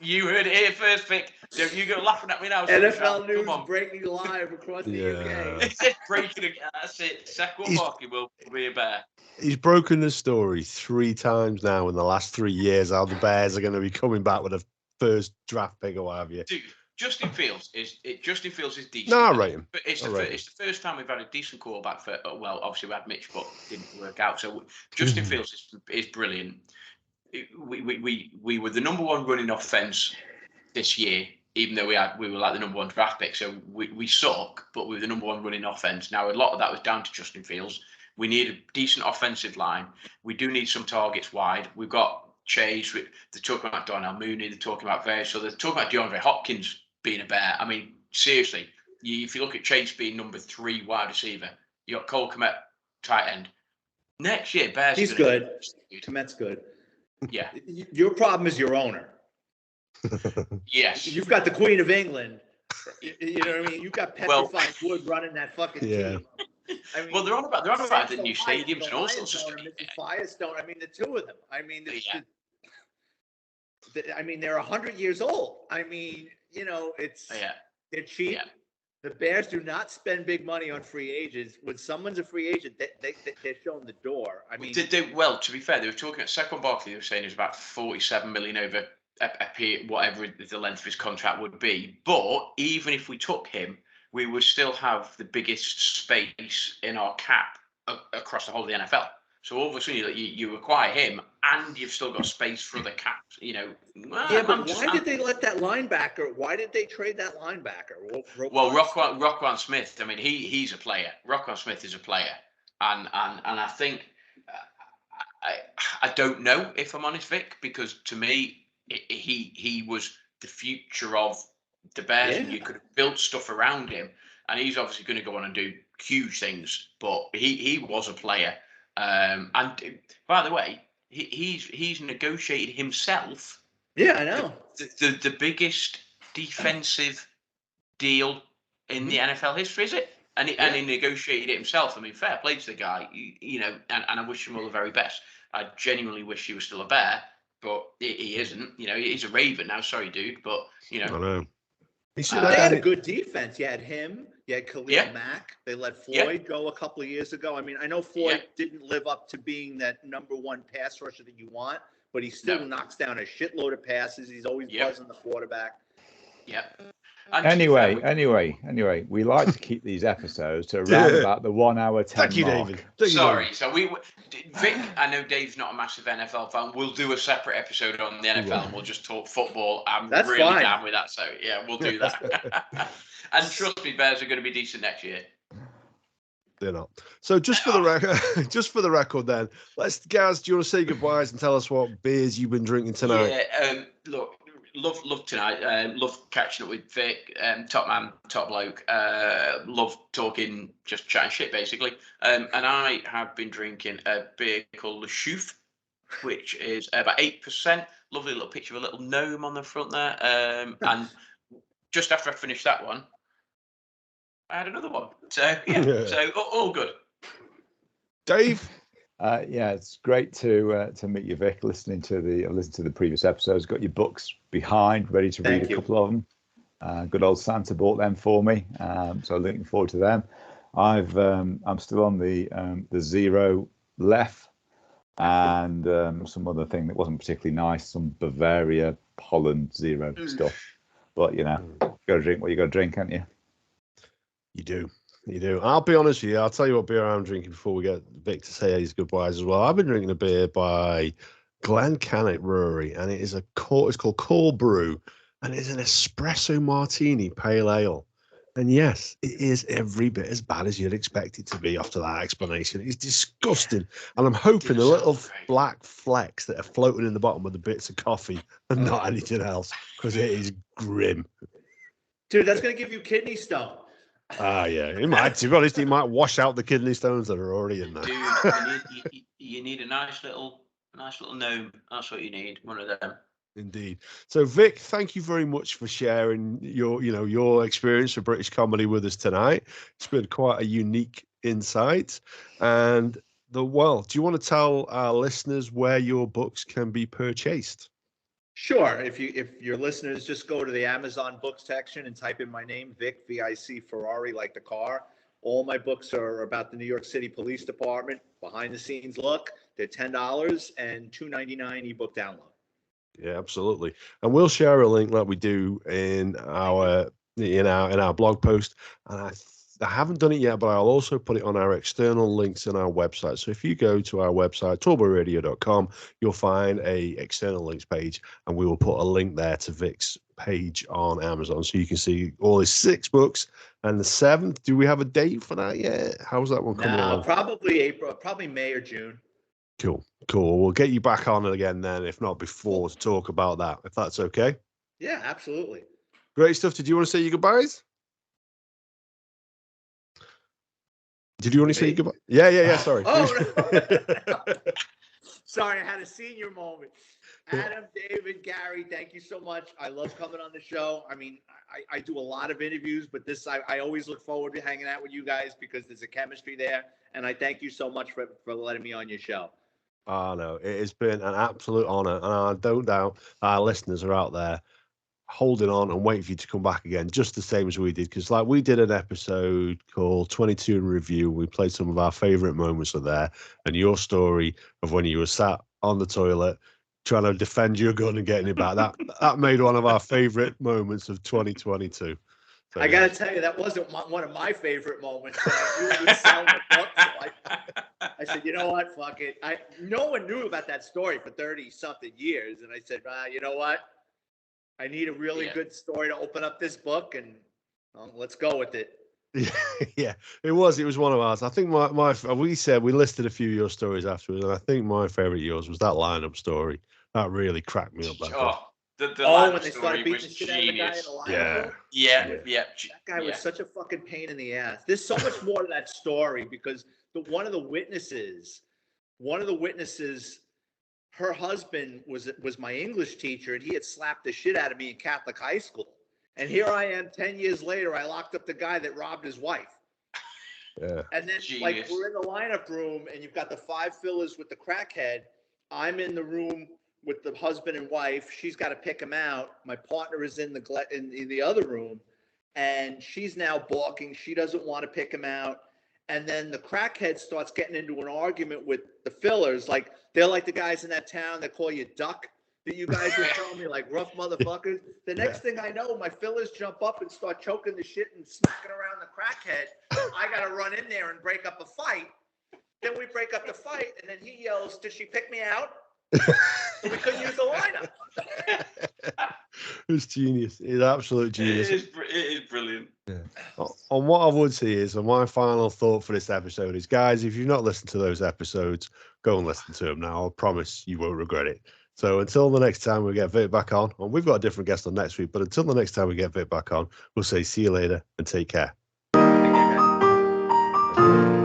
You heard it here first, Vic. Don't you go laughing at me now. NFL news breaking live across the UK. It's breaking. That's it. Saquon Barkley will be a Bear. He's broken the story 3 times now in the last 3 years. How the Bears are going to be coming back with a first draft pick or what have you. Dude, Justin Fields is decent. No, I rate him. But it's the first time we've had a decent quarterback for. Well, obviously we had Mitch, but didn't work out. So Justin Fields is brilliant. We were the number 1 running offense this year, even though we were like the number 1 draft pick. So we suck, but we were the number 1 running offense. Now a lot of that was down to Justin Fields. We need a decent offensive line. We do need some targets wide. We've got Chase. They're talking about Darnell Mooney. They're talking about various. So they're talking about DeAndre Hopkins being a Bear. I mean, seriously, if you look at Chase being number 3 wide receiver, you got Cole Kmet tight end. Next year, Bears. He's good. Kmet's good. Yeah. Your problem is your owner. Yes. You've got the Queen of England. You know what I mean? You've got Petrified Wood running that fucking team. I mean, well, they're on about the new stadiums and all sorts of stuff. Mrs. Firestone. I mean, the 2 of them. I mean, they're 100 years old. I mean, they're cheap. Yeah. The Bears do not spend big money on free agents. When someone's a free agent, they're showing the door. I mean, well, to be fair, they were talking at Saquon Barkley. They were saying it was about $47 million over whatever the length of his contract would be. But even if we took him, we would still have the biggest space in our cap across the whole of the NFL. So all of a sudden, you acquire him, and you've still got space for the cap. But why did they let that linebacker? Why did they trade that linebacker? Roquan Smith. I mean, he's a player. Roquan Smith is a player, and I think I don't know if I'm honest, Vic, because to me he was the future of the Bears, and you could have built stuff around him, and he's obviously going to go on and do huge things. But he was a player. And by the way, he's negotiated himself. Yeah, I know. The biggest defensive deal in the NFL history, is it? And he negotiated it himself. I mean, fair play to the guy, and I wish him all the very best. I genuinely wish he was still a Bear, but he isn't. He's a Raven now. Sorry, dude, but I know. They had a good defense. You had him. You had Khalil Mack. They let Floyd go a couple of years ago. I mean, I know Floyd didn't live up to being that number 1 pass rusher that you want, but he still knocks down a shitload of passes. He's always buzzing the quarterback. Yeah. Anyway, we like to keep these episodes to around about the 1 hour 10 Thank you, mark. David. Sorry. So Vic, I know Dave's not a massive NFL fan. We'll do a separate episode on the NFL and we'll just talk football. That's really fine. Down with that. So yeah, we'll do that. And trust me, Bears are going to be decent next year. They're not. So just for the record, then, Gaz, do you want to say goodbyes and tell us what beers you've been drinking tonight? Yeah. Look. Love tonight. Love catching up with Vic, top man, top bloke. Love talking, just chatting shit, basically. And I have been drinking a beer called Le Chouffe, which is about 8%. Lovely little picture of a little gnome on the front there. And just after I finished that one, I had another one. So so all good. Dave. It's great to meet you, Vic. Listening to the previous episodes, got your books behind, ready to read a couple of them. Good old Santa bought them for me, so looking forward to them. I'm still on the Zero Left and some other thing that wasn't particularly nice, some Bavaria Holland Zero stuff. But you got to drink what you got to drink, can't you? You do. I'll be honest with you. I'll tell you what beer I'm drinking before we get Vic to say his goodbyes as well. I've been drinking a beer by Glencairn Brewery, and it's called Core Brew, and it's an espresso martini pale ale. And yes, it is every bit as bad as you'd expect it to be after that explanation. It's disgusting. And I'm hoping the little black flecks that are floating in the bottom with the bits of coffee and not anything else, because it is grim. Dude, that's going to give you kidney stone. Yeah, it might. To be honest, it might wash out the kidney stones that are already in there. Dude, you need a nice little gnome. That's what you need. One of them. Indeed. So, Vic, thank you very much for sharing your experience of British comedy with us tonight. It's been quite a unique insight. And do you want to tell our listeners where your books can be purchased? Sure. If your listeners just go to the Amazon books section and type in my name, Vic, V-I-C, Ferrari, like the car. All my books are about the New York City Police Department, behind the scenes look. They're $10 and $2.99 ebook download. Yeah, absolutely. And we'll share a link like we do in our blog post. And I haven't done it yet, but I'll also put it on our external links in our website. So if you go to our website, tallboyradio.com, you'll find a external links page, and we will put a link there to Vic's page on Amazon, so you can see all his 6 books. And the 7th, do we have a date for that yet? How's that one coming along? Probably April, probably May or June. Cool. We'll get you back on it again then, if not before, to talk about that, if that's okay. Yeah, absolutely. Great stuff. Did you want to say your goodbyes? Did you want to say goodbye? Yeah. Sorry. Sorry, I had a senior moment. Adam, David, Gary, thank you so much. I love coming on the show. I mean, I do a lot of interviews, but this I always look forward to hanging out with you guys because there's a chemistry there. And I thank you so much for letting me on your show. Oh, no, it has been an absolute honor. And I don't doubt our listeners are out there holding on and waiting for you to come back again, just the same as we did. Because like we did an episode called 22 in Review. We played some of our favorite moments of there, and your story of when you were sat on the toilet trying to defend your gun and getting it back. That made one of our favorite moments of 2022. So, I got to tell you, that wasn't one of my favorite moments. I said, you know what? Fuck it. No one knew about that story for 30-something years. And I said, you know what? I need a really good story to open up this book, and let's go with it. Yeah, it was one of ours. I think we listed a few of your stories afterwards, and I think my favorite of yours was that lineup story. That really cracked me up. The lineup when they started beating the shit out of the guy in the lineup. Yeah. That guy was such a fucking pain in the ass. There's so much more to that story because one of the witnesses, her husband was my English teacher, and he had slapped the shit out of me in Catholic high school. And here I am 10 years later, I locked up the guy that robbed his wife. Yeah. And then like we're in the lineup room, and you've got the 5 fillers with the crackhead. I'm in the room with the husband and wife. She's got to pick him out. My partner is in the other room, and she's now balking. She doesn't want to pick him out. And then the crackhead starts getting into an argument with the fillers. Like, they're like the guys in that town that call you duck, that you guys were telling me, like rough motherfuckers. The next thing I know, my fillers jump up and start choking the shit and smacking around the crackhead. I got to run in there and break up a fight. Then we break up the fight, and then he yells, "Did she pick me out?" So we couldn't use the lineup. It's genius. It's absolute genius. It is brilliant. Yeah. On what I would say is, and my final thought for this episode is, guys, if you've not listened to those episodes, go and listen to them now. I promise you won't regret it. So until the next time we get Vic back on, and we've got a different guest on next week, but until the next time we get Vic back on, we'll say see you later and take care. Thank you, guys.